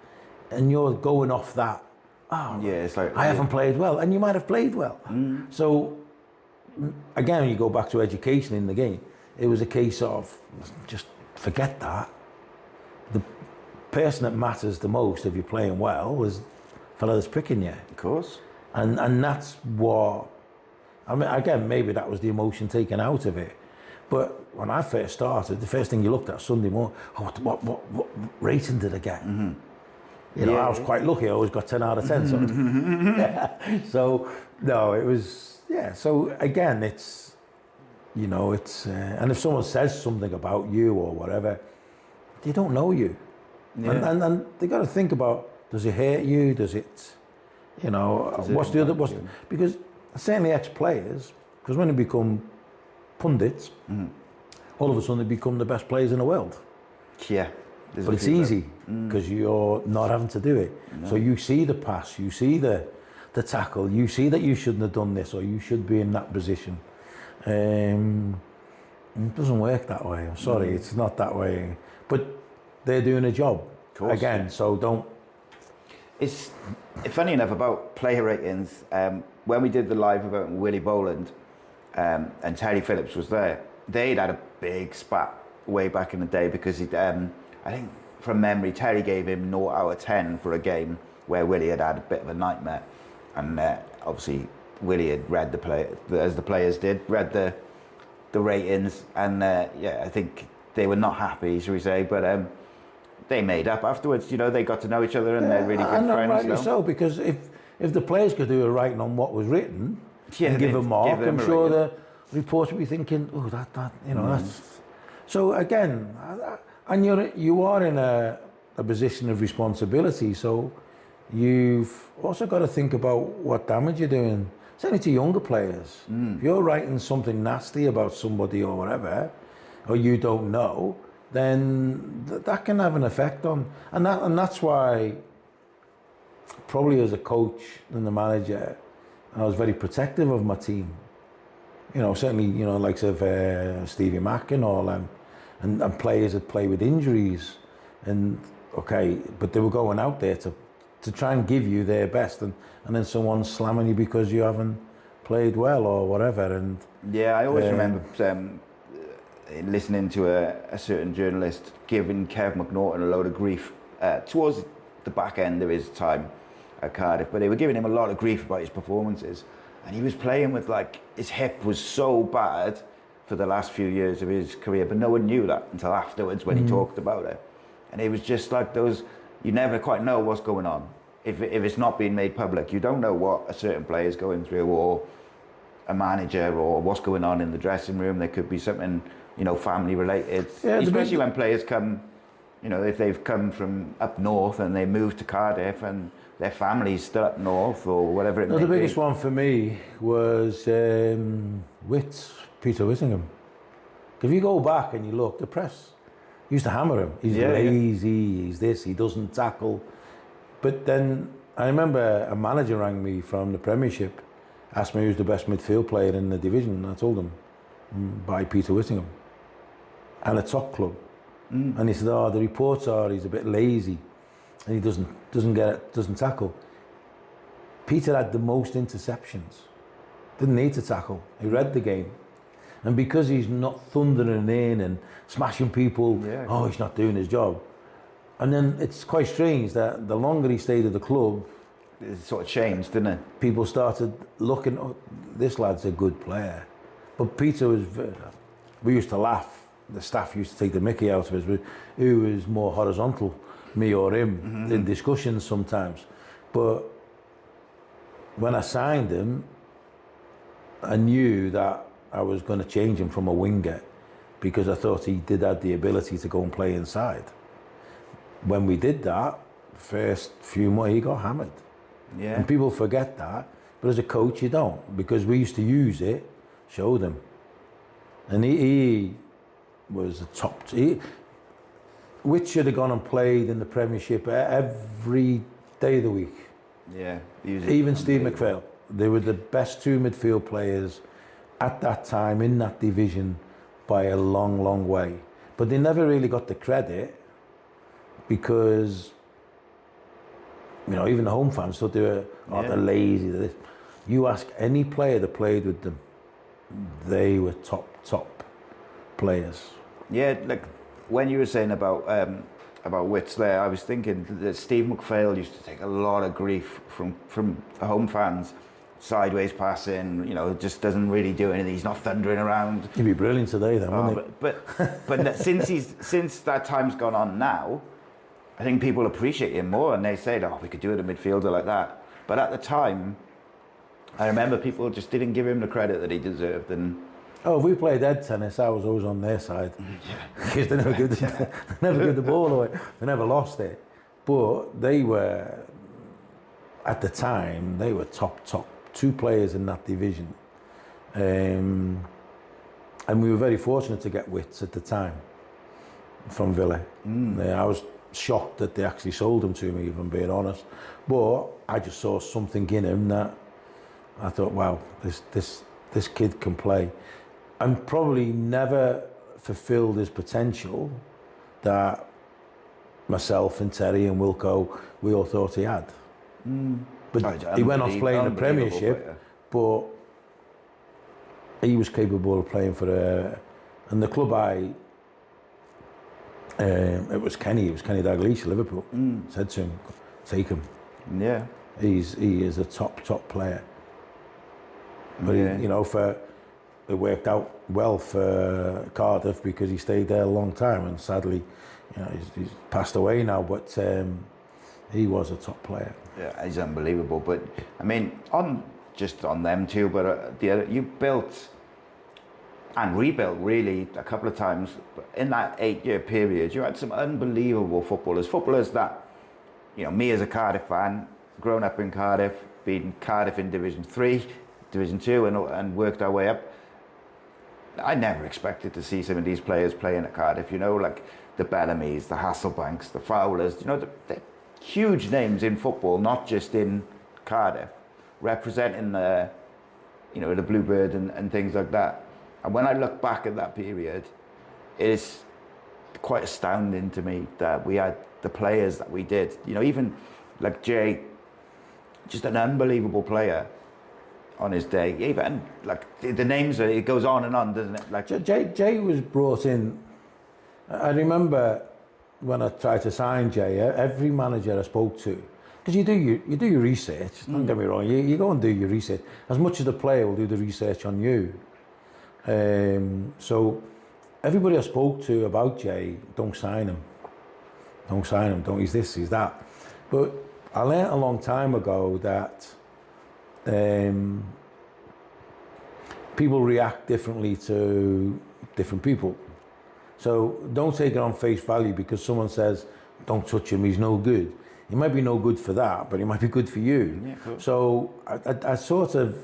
and you're going off that, oh, yeah, it's like, I haven't played well, and you might have played well. So, again, you go back to education in the game, it was a case of, just forget that. The person that matters the most if you're playing well was the fella that's picking you. Of course. And that's what, I mean, again, maybe that was the emotion taken out of it. But when I first started, the first thing you looked at Sunday morning, oh, what rating did I get? You know, I was quite lucky. I always got 10 out of 10. So, so no, it was, so again, it's, you know, it's, and if someone says something about you or whatever, they don't know you. And they got to think about, does it hurt you? Does it, you know, what's the other, because certainly ex-players, because when they become pundits, all of a sudden they become the best players in the world. Yeah. But it's easy because you're not having to do it. So you see the pass, you see the tackle, you see that you shouldn't have done this or you should be in that position. It doesn't work that way. I'm sorry, it's not that way. But they're doing a job again, so don't. It's funny enough about player ratings. When we did the live about Willie Boland and Terry Phillips was there, they'd had a big spat way back in the day because he'd, I think from memory, Terry gave him 0 out of 10 for a game where Willie had had a bit of a nightmare. And obviously Willie had read the play, as the players did, read the ratings, and I think they were not happy, shall we say, but they made up afterwards. You know, they got to know each other and they're really good friends. Rightly so, because if the players could do a writing on what was written and give a mark, I'm sure the reporter would be thinking, oh, that you know, that's. So again, and you are in a position of responsibility, so you've also got to think about what damage you're doing. Certainly to younger players. If you're writing something nasty about somebody or whatever, or you don't know, then that can have an effect on, and that's why probably as a coach and the manager, I was very protective of my team. You know, certainly, you know, likes of Stevie Mack and all them, and players that play with injuries, and okay, but they were going out there to try and give you their best, and then someone's slamming you because you haven't played well or whatever. And I always remember listening to a certain journalist giving Kev McNaughton a load of grief towards the back end of his time at Cardiff, but they were giving him a lot of grief about his performances, and he was playing with, like, his hip was so bad for the last few years of his career, but no one knew that until afterwards when he talked about it. And it was just like those, you never quite know what's going on. If it's not being made public, you don't know what a certain player is going through, or a manager, or what's going on in the dressing room. There could be something, you know, family related, especially when players come, you know, if they've come from up north and they move to Cardiff and their family's still up north or whatever it may be. The biggest one for me was Peter Whittingham. If you go back and you look, the press used to hammer him. He's lazy, he's this, he doesn't tackle. But then I remember a manager rang me from the Premiership, asked me who's the best midfield player in the division, and I told him, by Peter Whittingham, and a top club. And he said, oh, the reports are he's a bit lazy and he doesn't tackle. Peter had the most interceptions, didn't need to tackle, he read the game. And because he's not thundering in and smashing people, he's not doing his job. And then it's quite strange that the longer he stayed at the club, it sort of changed, didn't it? People started looking, oh, this lad's a good player. But Peter was, we used to laugh, the staff used to take the mickey out of us, who was more horizontal, me or him, in discussions sometimes. But when I signed him, I knew that I was going to change him from a winger because I thought he did have the ability to go and play inside. When we did that, first few months he got hammered. Yeah. And people forget that, but as a coach you don't, because we used to use it, show them. And he was a top. Which should have gone and played in the Premiership every day of the week. Yeah. Even Steve McPhail. They were the best two midfield players at that time in that division by a long, long way. But they never really got the credit because, you know, even the home fans thought they were, they're lazy. They're this. You ask any player that played with them, they were top players. Yeah, like when you were saying about Wits there, I was thinking that Steve McPhail used to take a lot of grief from the home fans. Sideways passing, you know, just doesn't really do anything. He's not thundering around. He'd be brilliant today, then, wouldn't he? But since that time's gone on now, I think people appreciate him more, and they say, "Oh, we could do it a midfielder like that." But at the time, I remember people just didn't give him the credit that he deserved. And if we played head tennis, I was always on their side because they never give the ball away. They never lost it, but they were at the time they were top two players in that division, and we were very fortunate to get Wits at the time from Villa. I was shocked that they actually sold him to me, if I'm being honest, but I just saw something in him that I thought, wow, this kid can play, and probably never fulfilled his potential that myself and Terry and Wilco, we all thought he had. But he went off playing the Premiership, but he was capable of playing for and the club it was Kenny Dalglish, Liverpool, said to him, take him. Yeah. He is a top player. But it worked out well for Cardiff because he stayed there a long time, and sadly, you know, he's passed away now, but he was a top player. Yeah, he's unbelievable. But I mean, on them too. But you built and rebuilt really a couple of times. But in that 8-year period, you had some unbelievable footballers that, you know, me as a Cardiff fan, grown up in Cardiff, been Cardiff in Division 3, Division 2, and worked our way up. I never expected to see some of these players playing at Cardiff. You know, like the Bellamys, the Hasselbanks, the Fowlers. You know, the huge names in football, not just in Cardiff, representing the Bluebirds and things like that. And when I look back at that period, it is quite astounding to me that we had the players that we did. You know, even like Jay, just an unbelievable player on his day. Even like the names, it goes on and on, doesn't it? Like Jay was brought in. I remember when I tried to sign Jay, every manager I spoke to, because you do your research. Don't get me wrong. You go and do your research as much as the player will do the research on you. So everybody I spoke to about Jay, don't sign him. Don't he's this, he's that. But I learnt a long time ago that people react differently to different people. So don't take it on face value because someone says, don't touch him, he's no good. He might be no good for that, but he might be good for you. Yeah, cool. So I sort of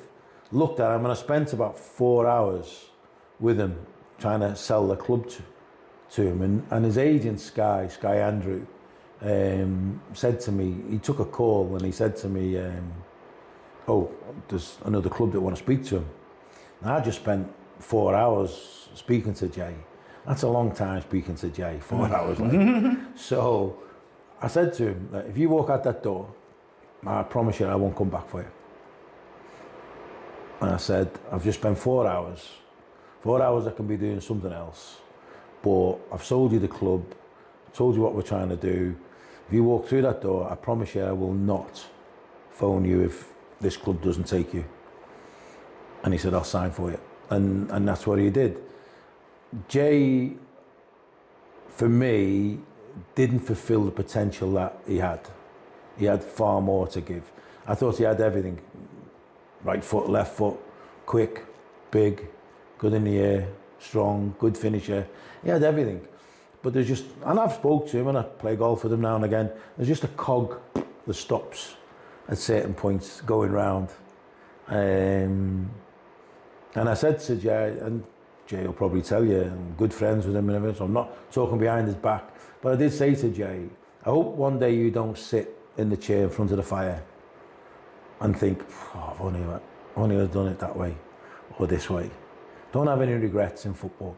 looked at him and I spent about 4 hours with him trying to sell the club to him. And his agent, Sky Andrew, said to me, he took a call and he said to me, there's another club that want to speak to him. And I just spent 4 hours speaking to Jay. That's a long time speaking to Jay, 4 hours later. So I said to him, if you walk out that door, I promise you I won't come back for you. And I said, I've just spent 4 hours. 4 hours I can be doing something else. But I've sold you the club, told you what we're trying to do. If you walk through that door, I promise you I will not phone you if this club doesn't take you. And he said, I'll sign for you. And that's what he did. Jay, for me, didn't fulfill the potential that he had. He had far more to give. I thought he had everything. Right foot, left foot, quick, big, good in the air, strong, good finisher. He had everything. But there's just, and I've spoke to him and I play golf with him now and again, there's just a cog that stops at certain points going round. And I said to Jay, and Jay will probably tell you, I'm good friends with him and everything, so I'm not talking behind his back. But I did say to Jay, I hope one day you don't sit in the chair in front of the fire and think, oh, I've only done it that way or this way. Don't have any regrets in football.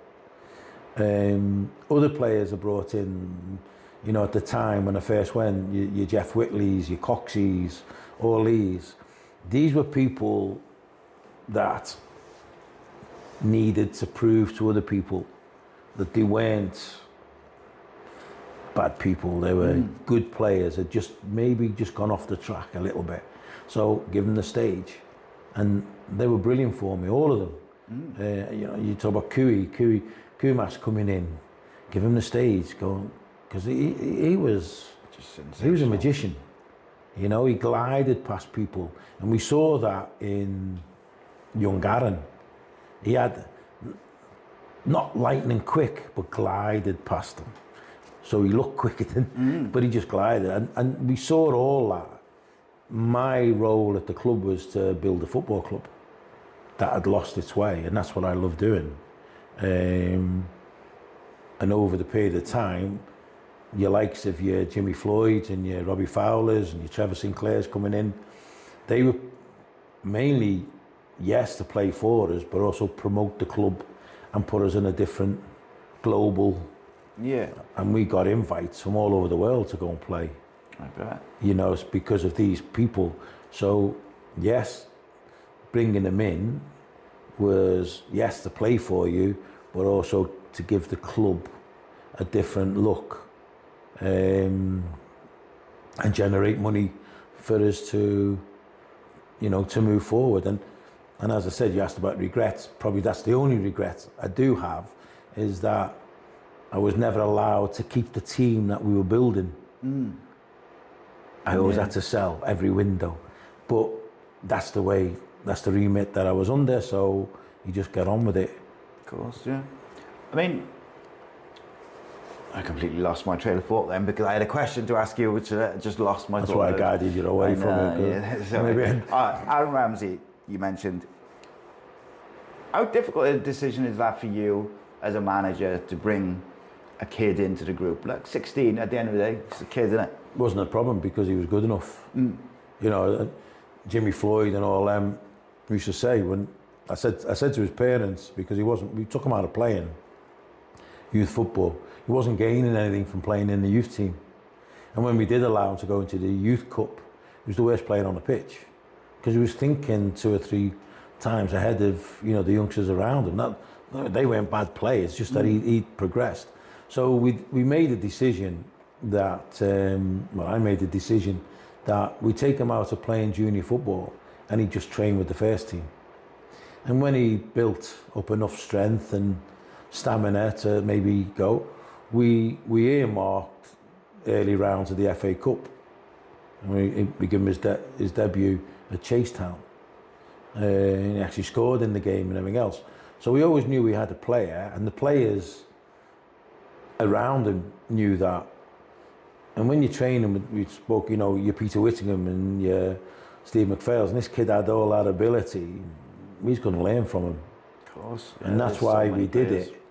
Other players are brought in, you know, at the time when I first went, your Jeff Whitleys, your Coxies, all these. These were people that needed to prove to other people that they weren't bad people, they were good players, had just maybe just gone off the track a little bit. So give them the stage. And they were brilliant for me, all of them. You know, you talk about Kumas coming in, give him the stage, go, because he was a magician. You know, he glided past people, and we saw that in young Aaron. He had not lightning quick, but glided past them. So he looked quicker than, but he just glided, and we saw all that. My role at the club was to build a football club that had lost its way, and that's what I love doing. And over the period of time, your likes of your Jimmy Floyds and your Robbie Fowlers and your Trevor Sinclairs coming in, they were mainly, yes, to play for us, but also promote the club and put us in a different global. Yeah. And we got invites from all over the world to go and play. I bet. You know, it's because of these people. So, yes, bringing them in was, yes, to play for you, but also to give the club a different look and generate money for us to, you know, to move forward. And as I said, you asked about regrets. Probably that's the only regret I do have, is that I was never allowed to keep the team that we were building. I always had to sell every window. But that's the way, that's the remit that I was under, so you just get on with it. Of course, yeah. I mean, I completely lost my train of thought then, because I had a question to ask you, which I just lost my thought. That's why I guided you away from it. Yeah, so Aaron Ramsey, you mentioned. How difficult a decision is that for you as a manager to bring a kid into the group? Like 16 at the end of the day, it's a kid, isn't it? Wasn't a problem because he was good enough. You know, Jimmy Floyd and all them used to say, when I said to his parents, because we took him out of playing youth football, he wasn't gaining anything from playing in the youth team. And when we did allow him to go into the youth cup, he was the worst player on the pitch, because he was thinking 2 or 3 times ahead of, you know, the youngsters around him. Not, they weren't bad players, just that he progressed. So we made a decision that, I made a decision that we take him out of playing junior football and he just trained with the first team. And when he built up enough strength and stamina to maybe go, we earmarked early rounds of the FA Cup. And we gave him his debut at Chasetown. And he actually scored in the game and everything else. So we always knew we had a player, and the players around him knew that. And when you train him, we spoke, you know, your Peter Whittingham and your Steve McPhails, and this kid had all that ability. He's going to learn from him. Of course. Yeah, and that's why we did it.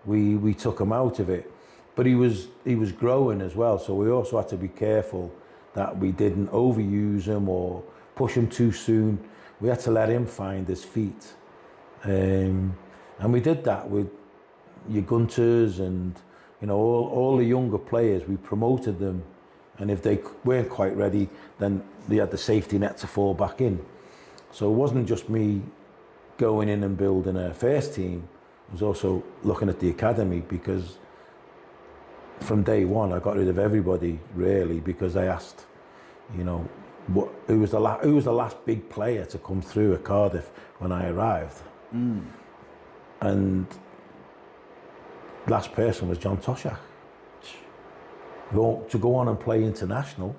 We took him out of it. But he was growing as well, so we also had to be careful that we didn't overuse him or push him too soon. We had to let him find his feet. And we did that with your Gunters and, you know, all the younger players. We promoted them, and if they weren't quite ready, then they had the safety net to fall back in. So it wasn't just me going in and building a first team. I was also looking at the academy, because from day one I got rid of everybody really, because I asked, you know, who was the last big player to come through at Cardiff when I arrived. And last person was John Toshak. To go on and play international.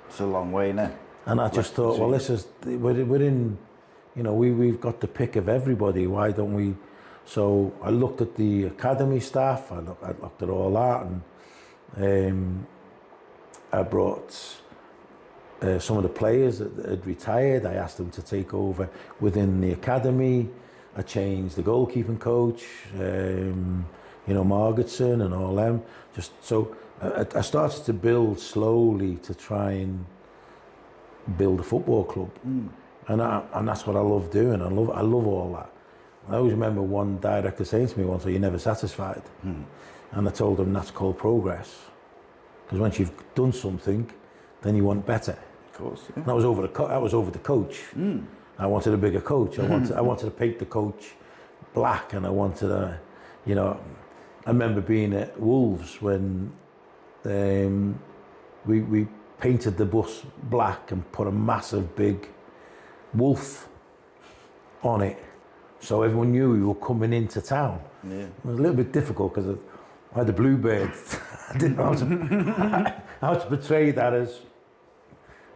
It's a long way, isn't it? And I just thought, well, we're in you know, we've got the pick of everybody. Why don't we? So I looked at the academy staff. I looked at all that, and I brought some of the players that had retired. I asked them to take over within the academy. I changed the goalkeeping coach, you know, Margetson and all them. Just so I started to build slowly to try and build a football club, and that's what I love doing. I love all that. I always remember one director saying to me once, "Are you never satisfied?" And I told him that's called progress, because once you've done something, then you want better. Of course. Yeah. And that was over the coach. I wanted a bigger coach. I wanted to paint the coach black, and I wanted a, you know, I remember being at Wolves when we painted the bus black and put a massive big wolf on it, so everyone knew we were coming into town. Yeah. It was a little bit difficult because I had the Bluebirds. I didn't know how to portray that as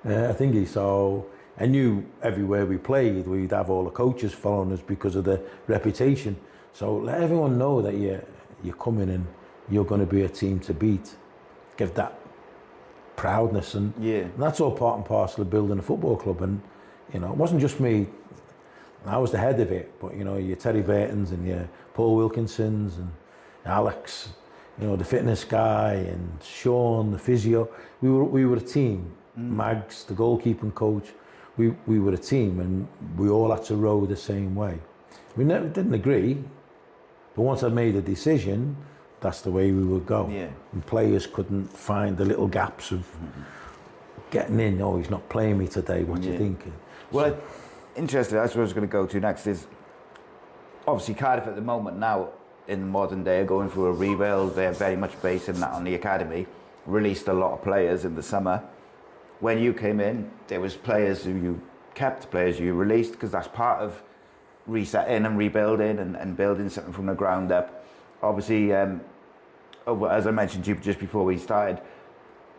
a thingy. So I knew everywhere we played, we'd have all the coaches following us because of the reputation. So let everyone know that you're coming and you're going to be a team to beat. Give that proudness, and that's all part and parcel of building a football club. And you know, it wasn't just me. I was the head of it, but you know, your Terry Burtons and your Paul Wilkinsons and Alex, you know, the fitness guy, and Sean, the physio. We were a team. Mags, the goalkeeping coach. We were a team, and we all had to row the same way. We never didn't agree, but once I made a decision, that's the way we would go. Yeah. And players couldn't find the little gaps of getting in. Oh, he's not playing me today. What do you think? Well, interesting. That's what I was going to go to next. Is obviously Cardiff at the moment now in modern day are going through a rebuild. They're very much basing that on the academy. Released a lot of players in the summer. When you came in, there was players who you kept, players you released, because that's part of resetting and rebuilding and building something from the ground up. Obviously, as I mentioned to you just before we started,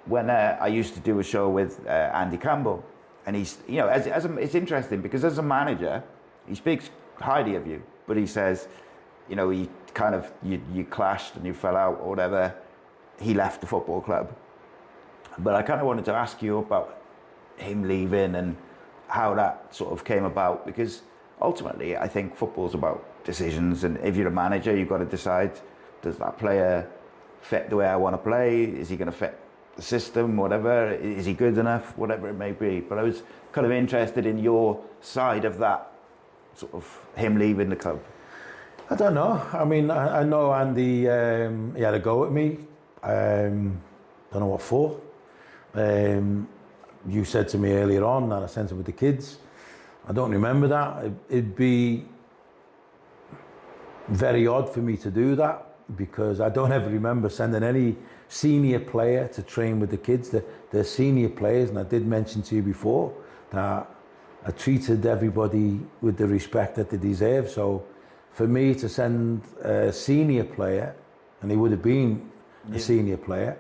when I used to do a show with Andy Campbell, and he's, you know, it's interesting because as a manager, he speaks highly of you, but he says, you know, he kind of, you clashed and you fell out or whatever, he left the football club. But I kind of wanted to ask you about him leaving and how that sort of came about, because ultimately I think football's about decisions, and if you're a manager, you've got to decide, does that player fit the way I want to play? Is he going to fit the system, whatever? Is he good enough? Whatever it may be. But I was kind of interested in your side of that, sort of him leaving the club. I don't know. I mean, I know Andy, he had a go at me. Don't know what for. You said to me earlier on that I sent him with the kids. I don't remember that. It'd be very odd for me to do that, because I don't ever remember sending any senior player to train with the kids. They're senior players, and I did mention to you before that I treated everybody with the respect that they deserve. So for me to send a senior player, and he would have been a senior player,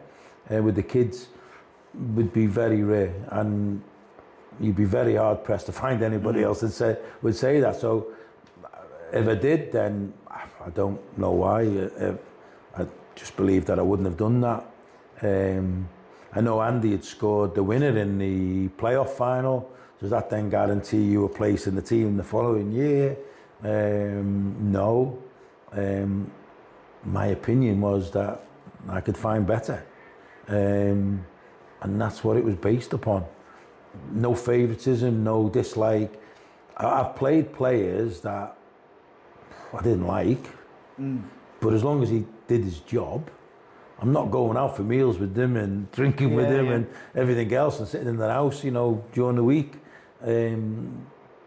with the kids would be very rare, and you'd be very hard pressed to find anybody else that would say that. So if I did, then I don't know why. I just believe that I wouldn't have done that. I know Andy had scored the winner in the playoff final. Does that then guarantee you a place in the team the following year? No. My opinion was that I could find better. And that's what it was based upon. No favouritism, no dislike. I've played players that I didn't like, but as long as he did his job, I'm not going out for meals with them and drinking with him and everything else and sitting in their house, you know, during the week. They're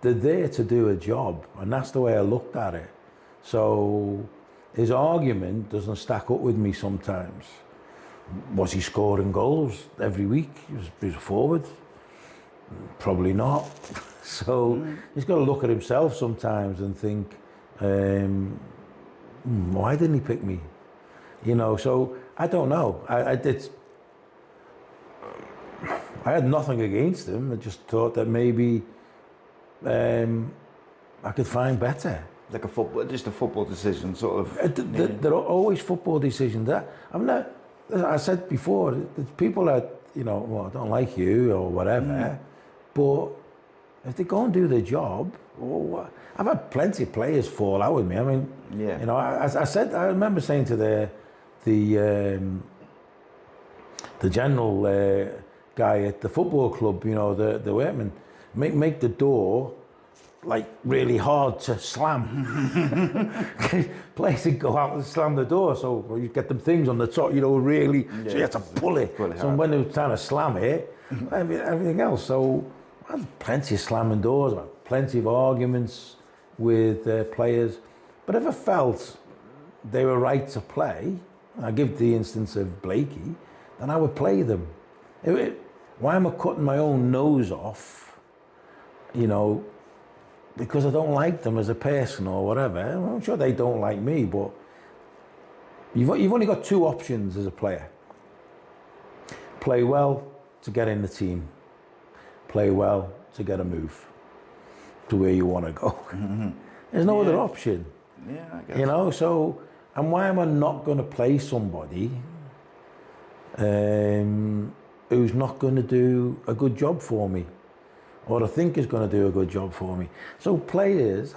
there to do a job, and that's the way I looked at it. So his argument doesn't stack up with me sometimes. Was he scoring goals every week? He was a forward? Probably not. So he's got to look at himself sometimes and think, why didn't he pick me? You know, so I don't know. I had nothing against him. I just thought that maybe I could find better. Like just a football decision, sort of. There are always football decisions. I said before, there's people that, well, I don't like you or whatever, but if they go and do their job, I've had plenty of players fall out with me. I mean, I remember saying to the general guy at the football club, the workman, make the door like really hard to slam. Players would go out and slam the door, so you get them things on the top, really, so you have to pull it. So when they were trying to slam it, everything else. So I had plenty of slamming doors, I had plenty of arguments with players. But if I felt they were right to play, I give the instance of Blakey, then I would play them. Why am I cutting my own nose off, because I don't like them as a person or whatever? I'm sure they don't like me, but you've only got two options as a player. Play well to get in the team. Play well to get a move to where you want to go. There's no other option. Yeah, I guess. So, and why am I not going to play somebody who's not going to do a good job for me, or I think is going to do a good job for me? So players,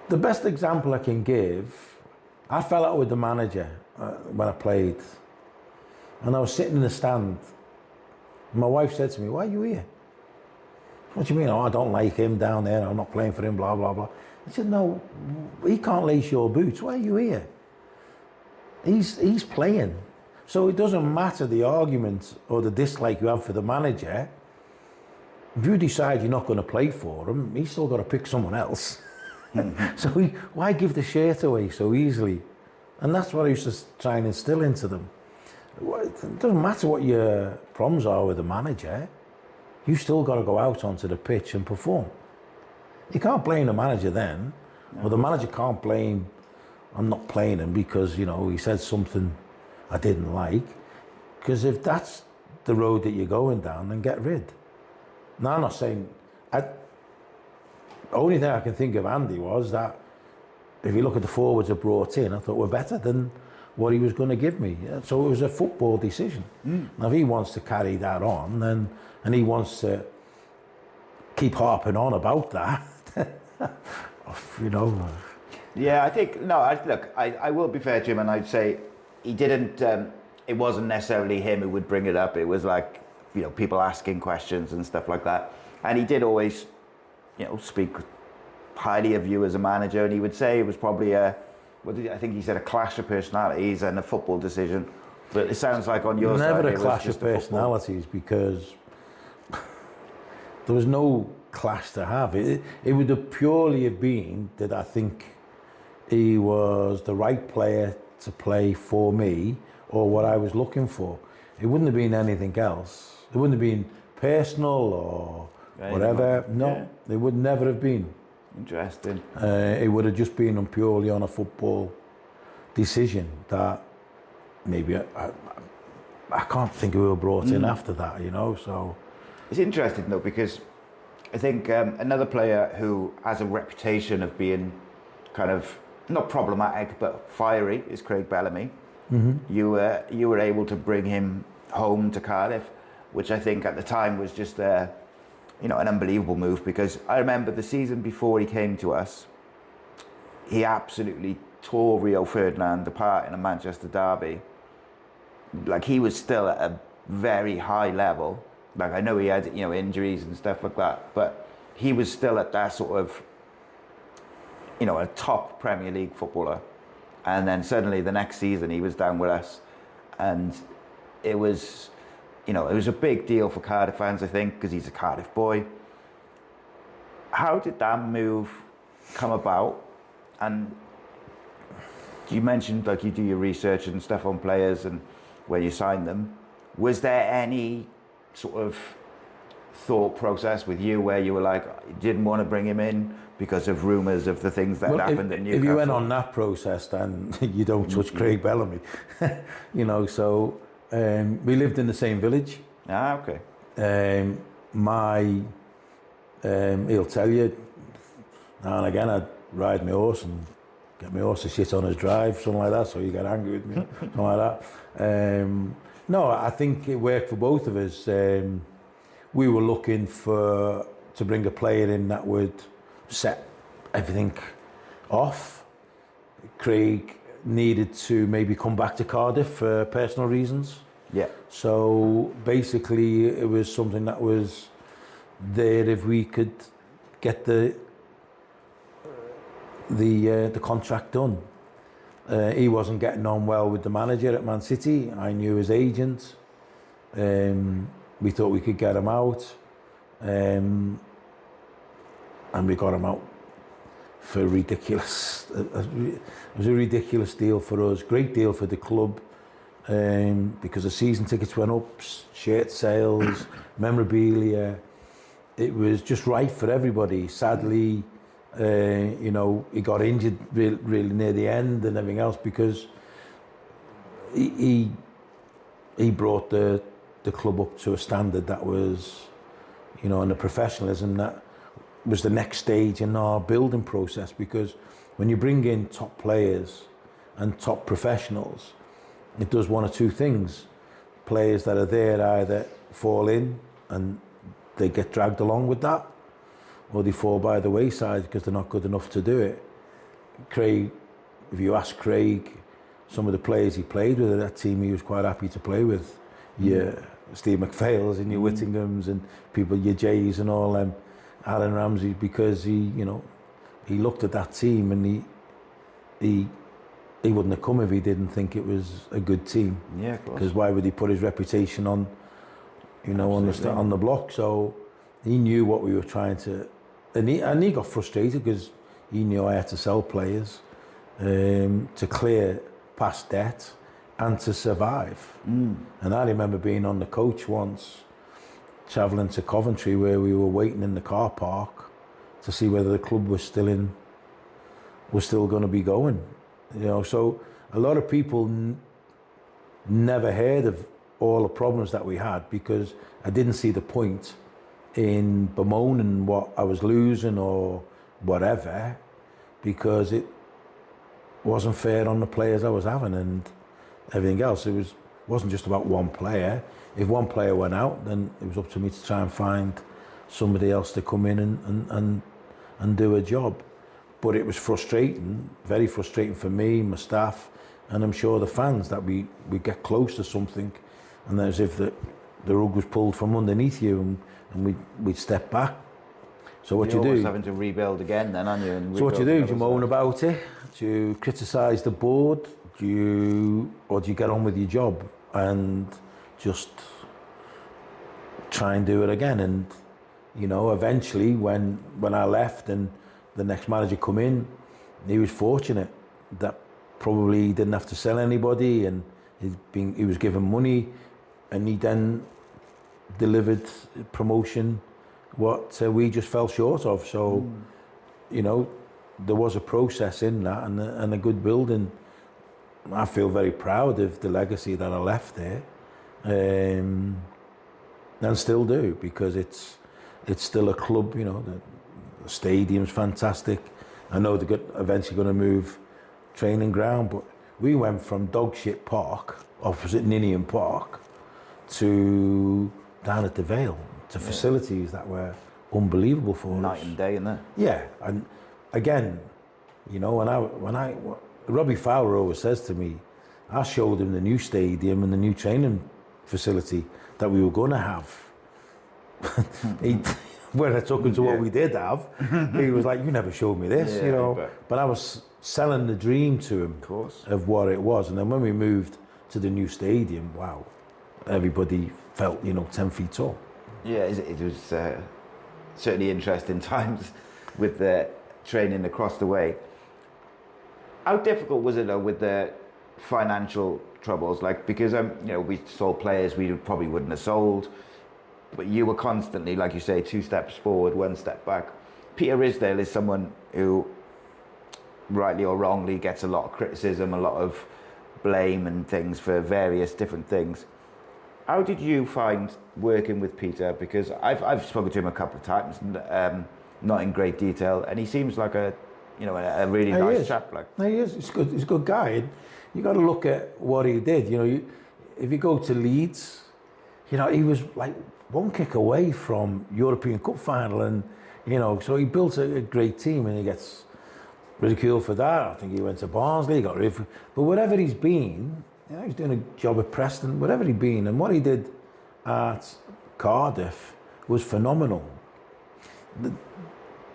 the best example I can give, I fell out with the manager when I played, and I was sitting in the stand. My wife said to me, "Why are you here?" "What do you mean?" "Oh, I don't like him down there, I'm not playing for him, blah, blah, blah." I said, "No, he can't lace your boots. Why are you here? He's playing." So it doesn't matter the argument or the dislike you have for the manager. If you decide you're not going to play for him, he's still got to pick someone else. So why give the shirt away so easily? And that's what I used to try and instill into them. It doesn't matter what your problems are with the manager. You still got to go out onto the pitch and perform. You can't blame the manager then, or the manager can't blame I'm not playing him because he said something I didn't like. Because if that's the road that you're going down, then get rid. Now, I'm not saying. The only thing I can think of Andy was that if you look at the forwards I brought in, I thought were better than what he was going to give me. So it was a football decision. Now, if he wants to carry that on, and he wants to keep harping on about that, Yeah, I think, I will be fair to him, and I'd say he didn't, it wasn't necessarily him who would bring it up. It was like, people asking questions and stuff like that. And he did always, speak highly of you as a manager, and he would say it was probably I think he said a clash of personalities and a football decision. But it sounds like on your side, never a clash of personalities, because there was no clash to have. It would have purely have been that I think he was the right player to play for me, or what I was looking for. It wouldn't have been anything else. It wouldn't have been personal or whatever. No, it would never have been. Interesting. It would have just been purely on a football decision that maybe I can't think who were brought in after that, so. It's interesting though, because I think another player who has a reputation of being kind of not problematic but fiery is Craig Bellamy. You were able to bring him home to Cardiff, which I think at the time was just an unbelievable move, because I remember the season before he came to us, he absolutely tore Rio Ferdinand apart in a Manchester derby. Like, he was still at a very high level. Like, I know he had injuries and stuff like that, but he was still at that sort of a top Premier League footballer. And then suddenly the next season he was down with us, and it was it was a big deal for Cardiff fans, I think, because he's a Cardiff boy. How did that move come about? And you mentioned like you do your research and stuff on players and where you sign them. Was there any sort of thought process with you where you were like, you didn't want to bring him in because of rumours of the things that happened in Newcastle? If you went on that process, then you don't touch Craig Bellamy. So we lived in the same village. Ah, okay. He'll tell you, now and again I'd ride my horse and get my horse to shit on his drive, something like that, so you get angry with me, something like that. No, I think it worked for both of us. We were looking to bring a player in that would set everything off. Craig needed to maybe come back to Cardiff for personal reasons. Yeah. So basically it was something that was there if we could get the contract done. He wasn't getting on well with the manager at Man City. I knew his agent. We thought we could get him out. And we got him out for ridiculous. It was a ridiculous deal for us. Great deal for the club. Because the season tickets went up, shirt sales, memorabilia. It was just right for everybody. Sadly, you know, he got injured really near the end and everything else because he brought the club up to a standard that was, you know, and the professionalism that was the next stage in our building process. Because when you bring in top players and top professionals, it does one or two things. Players that are there either fall in and they get dragged along with that, or they fall by the wayside because they're not good enough to do it. Craig, if you ask Craig, some of the players he played with at that team, he was quite happy to play with. Yeah, Steve McPhails and your Whittinghams and people, your Jays and all them, Alan Ramsey, because he looked at that team and he wouldn't have come if he didn't think it was a good team. Yeah, of course. Because why would he put his reputation on, you know, on the block? So he knew what we were trying to, and he got frustrated because he knew I had to sell players to clear past debt and to survive. And I remember being on the coach once, travelling to Coventry, where we were waiting in the car park to see whether the club was still going to be going. You know, so a lot of people never heard of all the problems that we had because I didn't see the point in bemoaning what I was losing or whatever, because it wasn't fair on the players I was having and everything else. It wasn't just about one player. If one player went out, then it was up to me to try and find somebody else to come in and do a job. But it was frustrating, very frustrating for me, my staff, and I'm sure the fans, that we get close to something and as if the rug was pulled from underneath you and we'd step back. So what you do? You're having to rebuild again then, aren't you? So what you do? Do you moan about it? Do you criticise the board? Or do you get on with your job and just try and do it again? And, you know, eventually when I left and the next manager come in, he was fortunate that probably he didn't have to sell anybody and he was given money, and he then delivered promotion what we just fell short of. So, you know, there was a process in that and a good building. I feel very proud of the legacy that I left there, and still do, because it's still a club. You know, the stadium's fantastic. I know they're eventually going to move training ground, but we went from Dogshit Park, opposite Ninian Park, to down at the Vale, to facilities that were unbelievable for us. Night and day, isn't it? Yeah, and again, you know, when Robbie Fowler always says to me, I showed him the new stadium and the new training facility that we were going to have. When I took him to what we did have, he was like, you never showed me this, you know. But I was selling the dream to him of what it was. And then when we moved to the new stadium, wow, everybody felt, you know, 10 feet tall. Yeah, it was certainly interesting times with the training across the way. How difficult was it though with the financial troubles? Like, because you know, we sold players we probably wouldn't have sold, but you were constantly, like you say, 2 steps forward, 1 step back. Peter Ridsdale is someone who, rightly or wrongly, gets a lot of criticism, a lot of blame and things for various different things. how did you find working with Peter? Because I've spoken to him a couple of times, and not in great detail, and he seems like a really nice chap. Like he is. He's good. He's a good guy. You got to look at what he did. If you go to Leeds, he was like one kick away from European Cup final, and so he built a great team, and he gets ridiculed for that. I think he went to Barnsley, he got rid of, but whatever he's been, he's doing a job at Preston, whatever he's been, and what he did at Cardiff was phenomenal.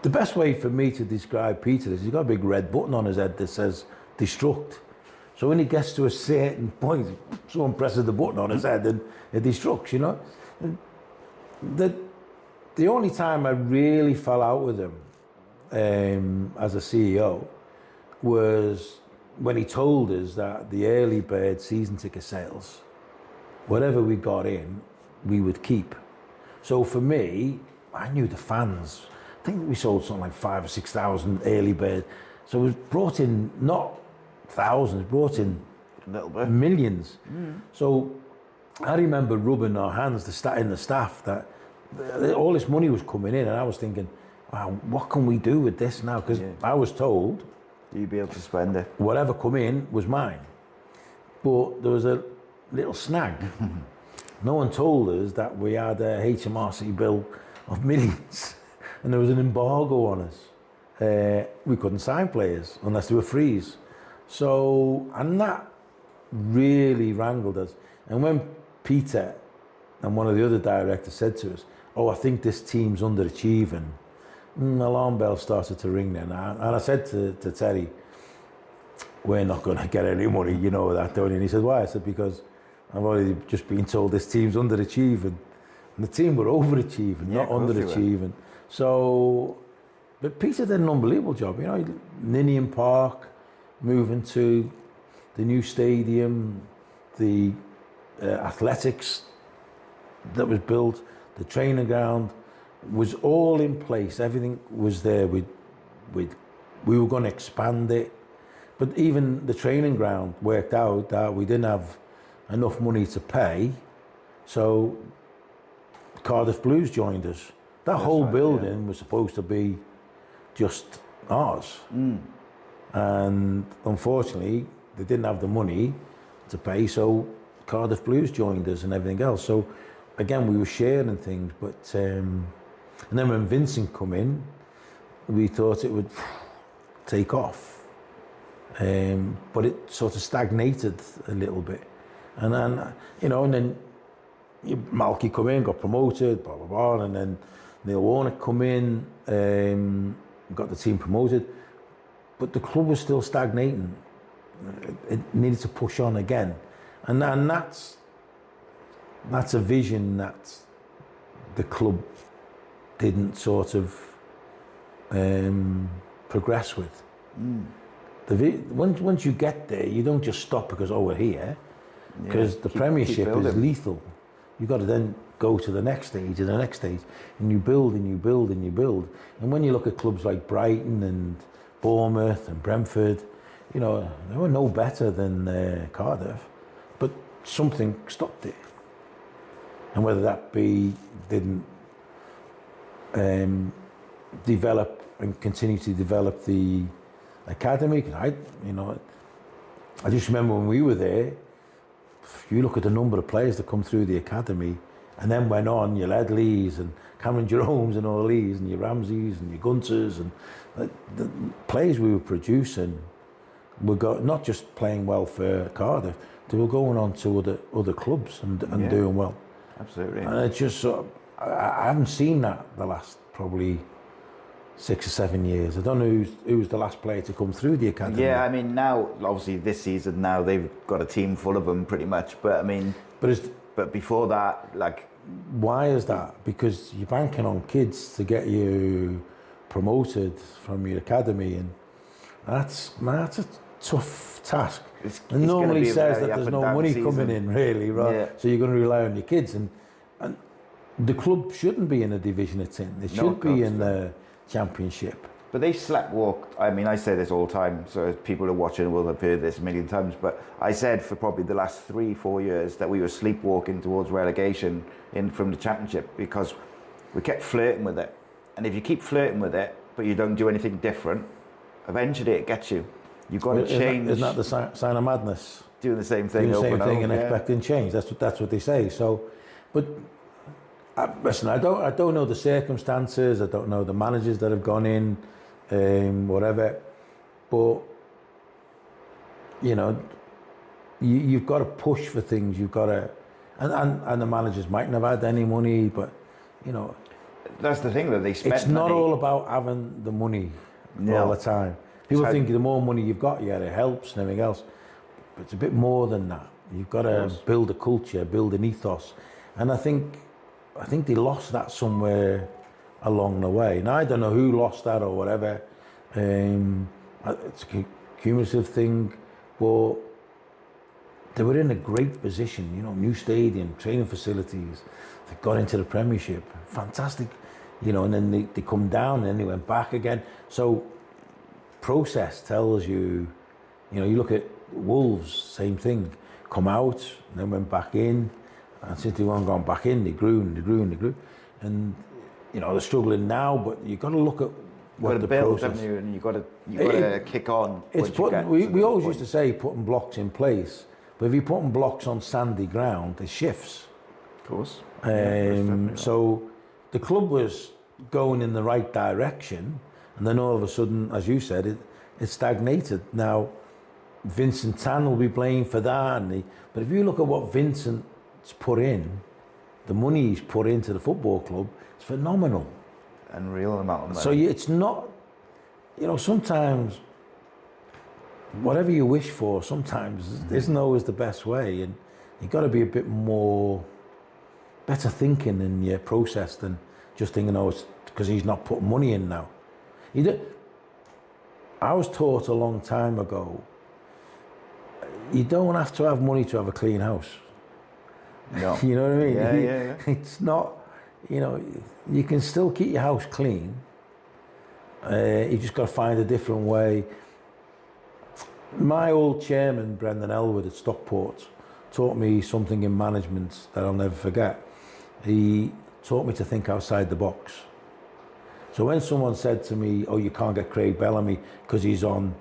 The best way for me to describe Peter is he's got a big red button on his head that says destruct. So when he gets to a certain point, someone presses the button on his head and it destructs, The only time I really fell out with him as a CEO was when he told us that the early bird season ticket sales, whatever we got in, we would keep. So for me, I knew the fans. I think we sold something like 5,000 or 6,000 early bird. So it was brought in not thousands, brought in a little bit, millions. So I remember rubbing our hands in the staff that all this money was coming in, and I was thinking, wow, what can we do with this now? Because I was told, you'd be able to spend it. Whatever come in was mine. But there was a little snag. No one told us that we had a HMRC bill of millions, and there was an embargo on us. We couldn't sign players unless they were frees. So, and that really wrangled us. And when Peter and one of the other directors said to us, I think this team's underachieving, alarm bells started to ring then. And I said to Terry, we're not going to get any money, you know that, don't you? And he said, why? I said, because I've already just been told this team's underachieving. And the team were overachieving, not underachieving. So, but Peter did an unbelievable job. Ninian Park, moving to the new stadium, the athletics that was built, the training ground was all in place. Everything was there. We were going to expand it, but even the training ground worked out that we didn't have enough money to pay, so Cardiff Blues joined us. That whole building was supposed to be just ours, and unfortunately they didn't have the money to pay, so Cardiff Blues joined us and everything else. So again, we were sharing things, but and then when Vincent come in, we thought it would take off, but it sort of stagnated a little bit, and then and then Malky come in, got promoted, blah blah blah, and then Neil Warnock come in, got the team promoted, but the club was still stagnating. It needed to push on again, and that's a vision that the club didn't sort of progress with. Once you get there, you don't just stop because we're here, because the Premiership is lethal. You've got to then go to the next stage and the next stage, and you build and you build and you build. And when you look at clubs like Brighton and Bournemouth and Brentford, they were no better than Cardiff, but something stopped it. And whether that be didn't develop and continue to develop the academy, because I just remember when we were there, you look at the number of players that come through the academy and then went on, your Ledleys and Cameron Jeromes and all these, and your Ramseys and your Gunters, and the players we were producing were not just playing well for Cardiff, they were going on to other clubs and doing well. Absolutely. And it's just I haven't seen that the last probably 6 or 7 years. I don't know who's the last player to come through the academy. Yeah, I mean, now obviously this season now they've got a team full of them pretty much. But I mean, but before that, like, why is that? Because you're banking on kids to get you promoted from your academy, and that's a tough task. It normally says that there's no money coming in, really, right? Yeah. So you're going to rely on your kids, and the club shouldn't be in a division of 10. It should be in the Championship. But they sleepwalked. I mean, I say this all the time, so people who are watching will have heard this a million times. But I said for probably the last 3-4 years that we were sleepwalking towards relegation from the Championship because we kept flirting with it. And if you keep flirting with it, but you don't do anything different, eventually it gets you. You've got to change. Isn't that the sign of madness? Doing the same thing over and over. And expecting change. That's what they say. So, but listen, I don't know the circumstances. I don't know the managers that have gone in. Whatever, but you know, you've got to push for things. You've got to, and the managers mightn't have had any money, but you know, that's the thing that they spend. It's not all about having the money all the time. People think the more money you've got, it helps and everything else, but it's a bit more than that. You've got to build a culture, build an ethos, and I think they lost that somewhere along the way. Now, I don't know who lost that or whatever. It's a cumulative thing, but they were in a great position, you know, new stadium, training facilities. They got into the Premiership, fantastic, you know, and then they come down and then they went back again. So process tells you, you know, you look at Wolves, same thing, come out, and then went back in, and since they weren't gone back in, they grew and they grew and they grew. And you know, they're struggling now, but you've got to look at what the build, process. Haven't you? And you've got to kick on. We always used to say putting blocks in place, but if you're putting blocks on sandy ground, it shifts. Of course. So the club was going in the right direction, and then all of a sudden, as you said, it stagnated. Now, Vincent Tan will be blamed for that, but if you look at what Vincent's put in, the money he's put into the football club, it's phenomenal. Unreal amount of money. So it's not, you know, sometimes whatever you wish for, sometimes isn't always the best way, and you've got to be a bit more, better thinking in your process than just thinking, oh, it's because he's not putting money in now. I was taught a long time ago, you don't have to have money to have a clean house. No. You know what I mean? Yeah. It's not, you know, you can still keep your house clean. You just got to find a different way. My old chairman, Brendan Elwood at Stockport, taught me something in management that I'll never forget. He taught me to think outside the box. So when someone said to me, oh, you can't get Craig Bellamy because he's on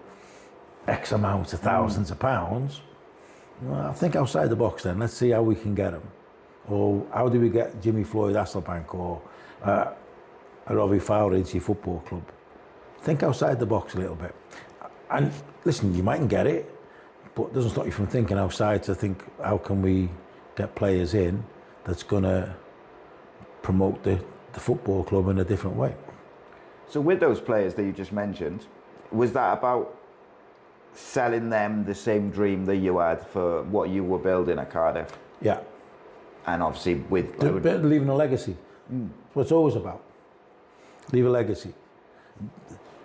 X amount of thousands of pounds, well, I'll think outside the box then. Let's see how we can get him. Or how do we get Jimmy Floyd Hasselbank or a Robbie Fowler into your football club? Think outside the box a little bit. And listen, you mightn't get it, but it doesn't stop you from thinking outside to think, how can we get players in that's going to promote the football club in a different way? So with those players that you just mentioned, was that about selling them the same dream that you had for what you were building at Cardiff? Yeah. And obviously with... leaving a legacy. That's what it's always about. Leave a legacy.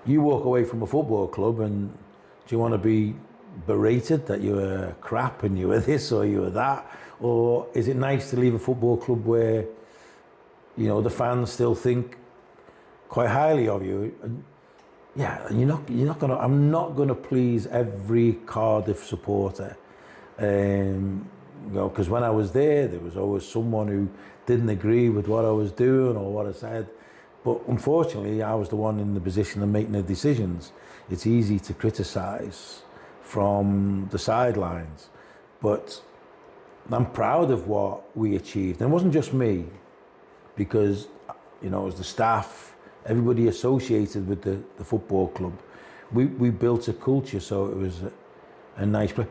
You walk away from a football club and do you want to be berated that you were crap and you were this or you were that? Or is it nice to leave a football club where, you know, the fans still think quite highly of you? And you're not gonna. I'm not gonna please every Cardiff supporter, you know, because when I was there was always someone who didn't agree with what I was doing or what I said. But unfortunately, I was the one in the position of making the decisions. It's easy to criticise from the sidelines, but I'm proud of what we achieved. And it wasn't just me, because, you know, it was the staff, everybody associated with the football club. We built a culture, so it was a nice place.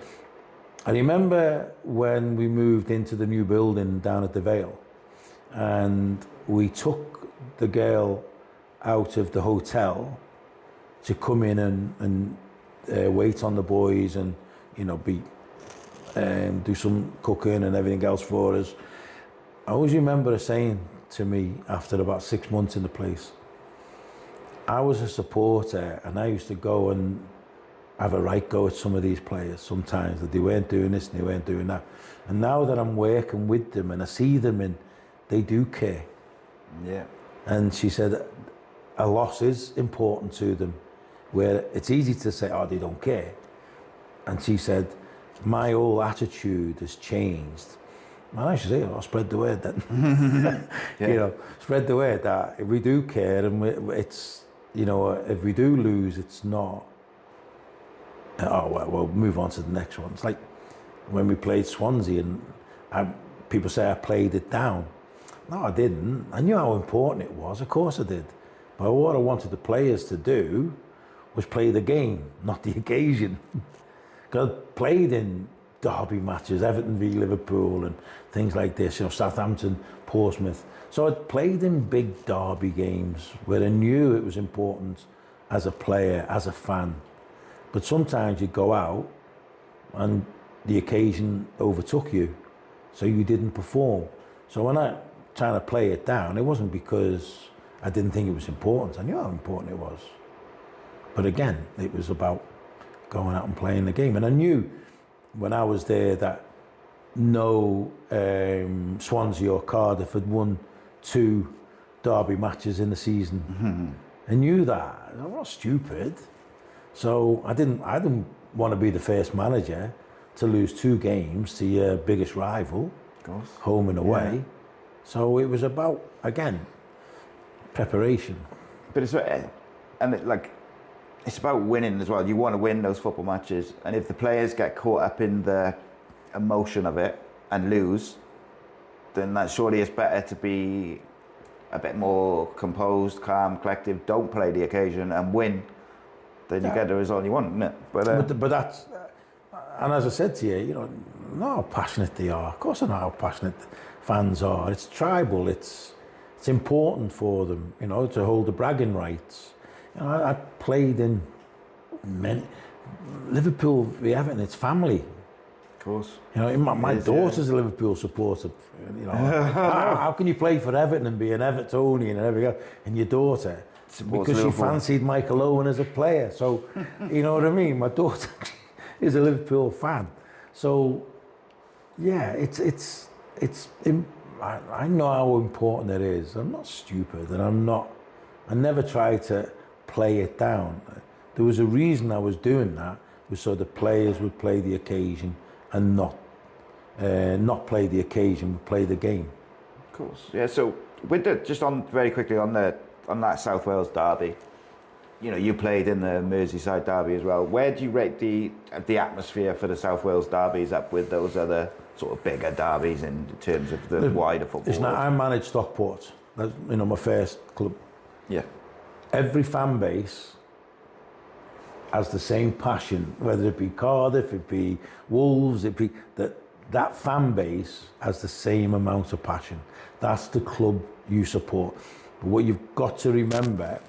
I remember when we moved into the new building down at the Vale, and we took the girl out of the hotel to come in and wait on the boys and, you know, do some cooking and everything else for us. I always remember her saying to me after about 6 months in the place, I was a supporter and I used to go and have a right go at some of these players sometimes, that they weren't doing this and they weren't doing that. And now that I'm working with them and I see them and they do care. Yeah. And she said, a loss is important to them, where it's easy to say, oh, they don't care. And she said, my whole attitude has changed. And I should say, I'll spread the word then. Yeah. You know, spread the word that if we do care and it's, you know, if we do lose, it's not, oh, well, we'll move on to the next one. It's like when we played Swansea and people say I played it down. No, I didn't. I knew how important it was. Of course I did. But what I wanted the players to do was play the game, not the occasion. Because I played in derby matches, Everton v Liverpool and things like this, you know, Southampton, Portsmouth. So I played in big derby games where I knew it was important as a player, as a fan. But sometimes you go out and the occasion overtook you, so you didn't perform. So when I trying to play it down, it wasn't because I didn't think it was important. I knew how important it was. But again, it was about going out and playing the game. And I knew when I was there that no Swansea or Cardiff had won 2 derby matches in the season. Mm-hmm. I knew that. I'm not stupid. So I didn't want to be the first manager to lose 2 games to your biggest rival, of course, home and away. Yeah. So it was about, again, preparation. But it's it's about winning as well. You want to win those football matches, and if the players get caught up in the emotion of it and lose, then that surely is better to be a bit more composed, calm, collective. Don't play the occasion and win. Then you get the result you want, isn't it? But that's, and as I said to you, you know, not how passionate they are. Of course I know how passionate fans are. It's tribal. It's important for them, you know, to hold the bragging rights. You know, I played in Liverpool v Everton. It's family. Of course. You know, my daughter's a Liverpool supporter. You know, how can you play for Everton and be an Evertonian and everything else, and your daughter? Because she fancied Michael Owen as a player. So, you know what I mean? My daughter is a Liverpool fan. So, yeah, I know how important it is. I'm not stupid, and I never tried to play it down. There was a reason I was doing that, was so the players would play the occasion and not play the occasion, but play the game. Of course, yeah. So with very quickly on that South Wales derby, you know, you played in the Merseyside derby as well. Where do you rate the atmosphere for the South Wales derbies up with those other sort of bigger derbies in terms of the wider football? I managed Stockport. That's, you know, my first club. Yeah. Every fan base has the same passion, whether it be Cardiff, it be Wolves, that fan base has the same amount of passion. That's the club you support. But what you've got to remember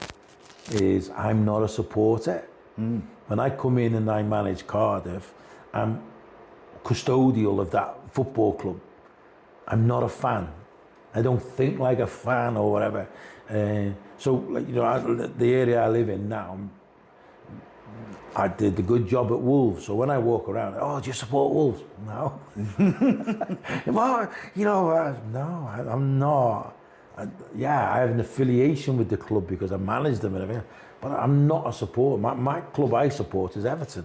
is I'm not a supporter. When I come in and I manage Cardiff, I'm custodial of that football club. I'm not a fan. I don't think like a fan or whatever. So, like, you know, the area I live in now, I did a good job at Wolves. So when I walk around, oh, do you support Wolves? No. Well, you know, no, I'm not. I have an affiliation with the club because I manage them and everything, but I'm not a supporter. My club I support is Everton.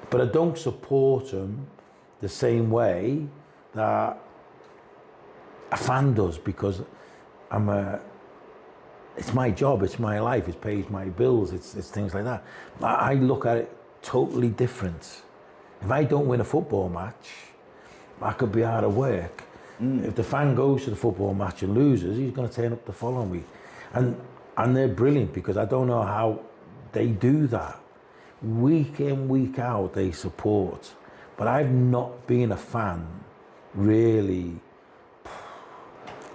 But I don't support them the same way that a fan does, because it's my job, it's my life, it pays my bills, it's things like that. I look at it totally different. If I don't win a football match, I could be out of work. If the fan goes to the football match and loses, he's going to turn up the following week. And they're brilliant, because I don't know how they do that. Week in, week out, they support. But I've not been a fan, really,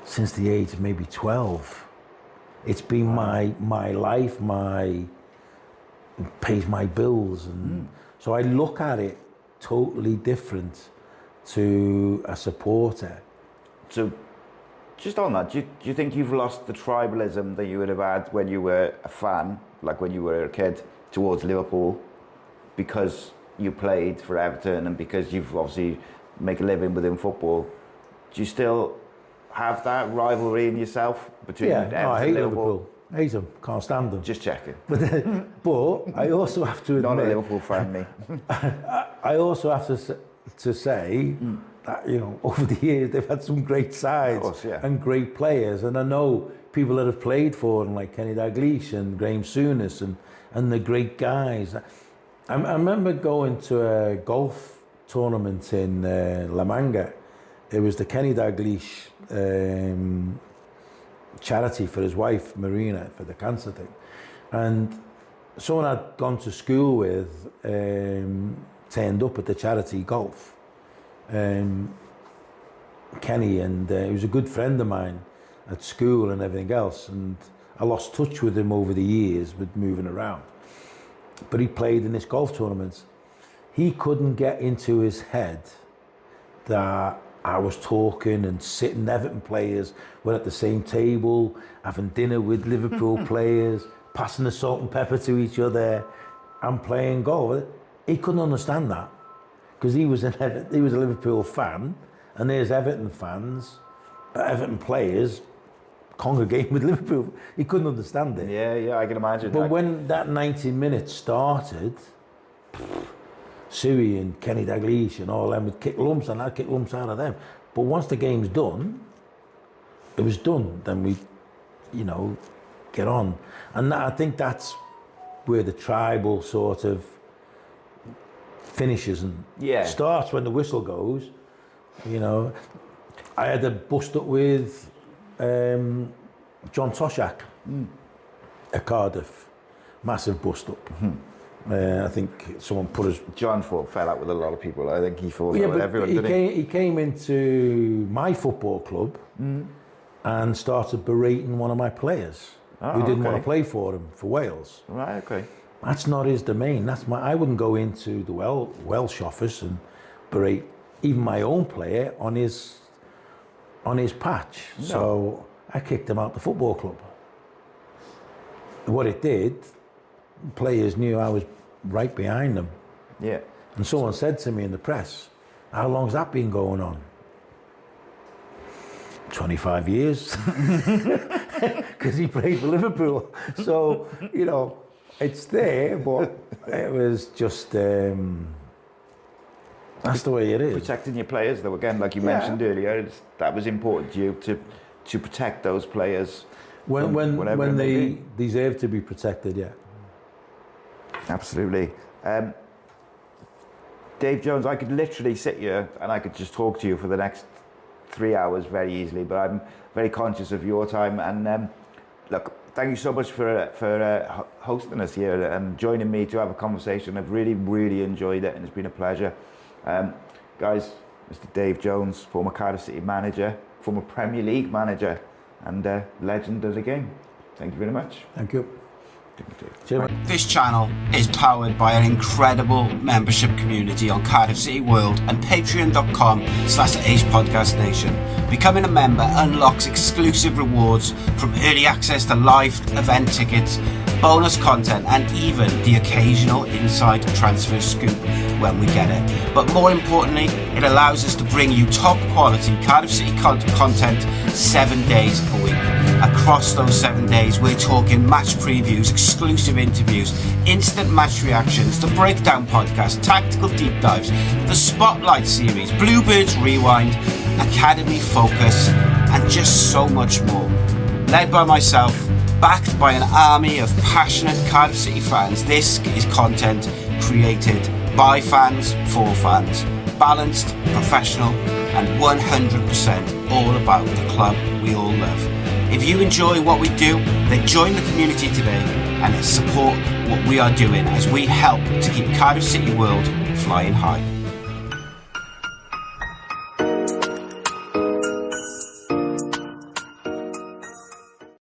since the age of maybe 12. It's been my life, it pays my bills. And so I look at it totally different to a supporter. So, just on that, do you think you've lost the tribalism that you would have had when you were a fan, like when you were a kid, towards Liverpool, because you played for Everton and because you've obviously make a living within football? Do you still have that rivalry in yourself between Everton I hate and Liverpool? hate them, can't stand them. Just checking. But I also have to admit... Not a Liverpool fan, me. I also have to say that, you know, over the years they've had some great sides and great players, and I know people that have played for them like Kenny Dalglish and Graham Souness and the great guys. I remember going to a golf tournament in La Manga. It was the Kenny Dalglish charity for his wife Marina for the cancer thing, and someone I'd gone to school with turned up at the charity golf. Kenny, and he was a good friend of mine at school and everything else, and I lost touch with him over the years with moving around. But he played in this golf tournament. He couldn't get into his head that I was talking and sitting. Everton players were at the same table, having dinner with Liverpool players, passing the salt and pepper to each other, and playing golf. He couldn't understand that because he was a Liverpool fan, and there's Everton fans, Everton players congregating with Liverpool. He couldn't understand it. Yeah, I can imagine. But when that 90 minutes started, Suey and Kenny Dalglish and all them would kick lumps, and I'd kick lumps out of them. But once the game's done, it was done. Then we, you know, get on. And I think that's where the tribal sort of finishes and starts when the whistle goes. You know, I had a bust up with John Toshak at Cardiff. Massive bust up. I think someone put his... John fell out with a lot of people. I think he fell out with everyone, didn't he? He came into my football club and started berating one of my players who didn't want to play for him, for Wales. Right, okay. That's not his domain. I wouldn't go into the Welsh office and berate even my own player on his patch. No. So I kicked him out the football club. What it did, players knew I was right behind them. Yeah. And someone said to me in the press, how long's that been going on? 25 years. Because he played for Liverpool. So, you know, it's there, but it was just, that's the way it is. Protecting your players, though, again, like you mentioned earlier, that was important to you to protect those players. When they deserve to be protected, yeah. Absolutely. Dave Jones, I could literally sit here and I could just talk to you for the next 3 hours very easily, but I'm very conscious of your time. And look, thank you so much for hosting us here and joining me to have a conversation. I've really, really enjoyed it, and it's been a pleasure. Guys, Mr. Dave Jones, former Cardiff City manager, former Premier League manager, and legend of the game. Thank you very much. Thank you. This channel is powered by an incredible membership community on Cardiff City World and patreon.com/AcePodcastNation. Becoming a member unlocks exclusive rewards from early access to live event tickets, bonus content, and even the occasional inside transfer scoop when we get it. But more importantly, it allows us to bring you top quality Cardiff City content 7 days a week. Across those 7 days, we're talking match previews, exclusive interviews, instant match reactions, the breakdown podcast, tactical deep dives, the Spotlight series, Bluebirds Rewind, Academy Focus, and just so much more. Led by myself, backed by an army of passionate Cardiff City fans, this is content created by fans for fans. Balanced, professional, and 100% all about the club we all love. If you enjoy what we do, then join the community today and support what we are doing as we help to keep Cardiff City World flying high.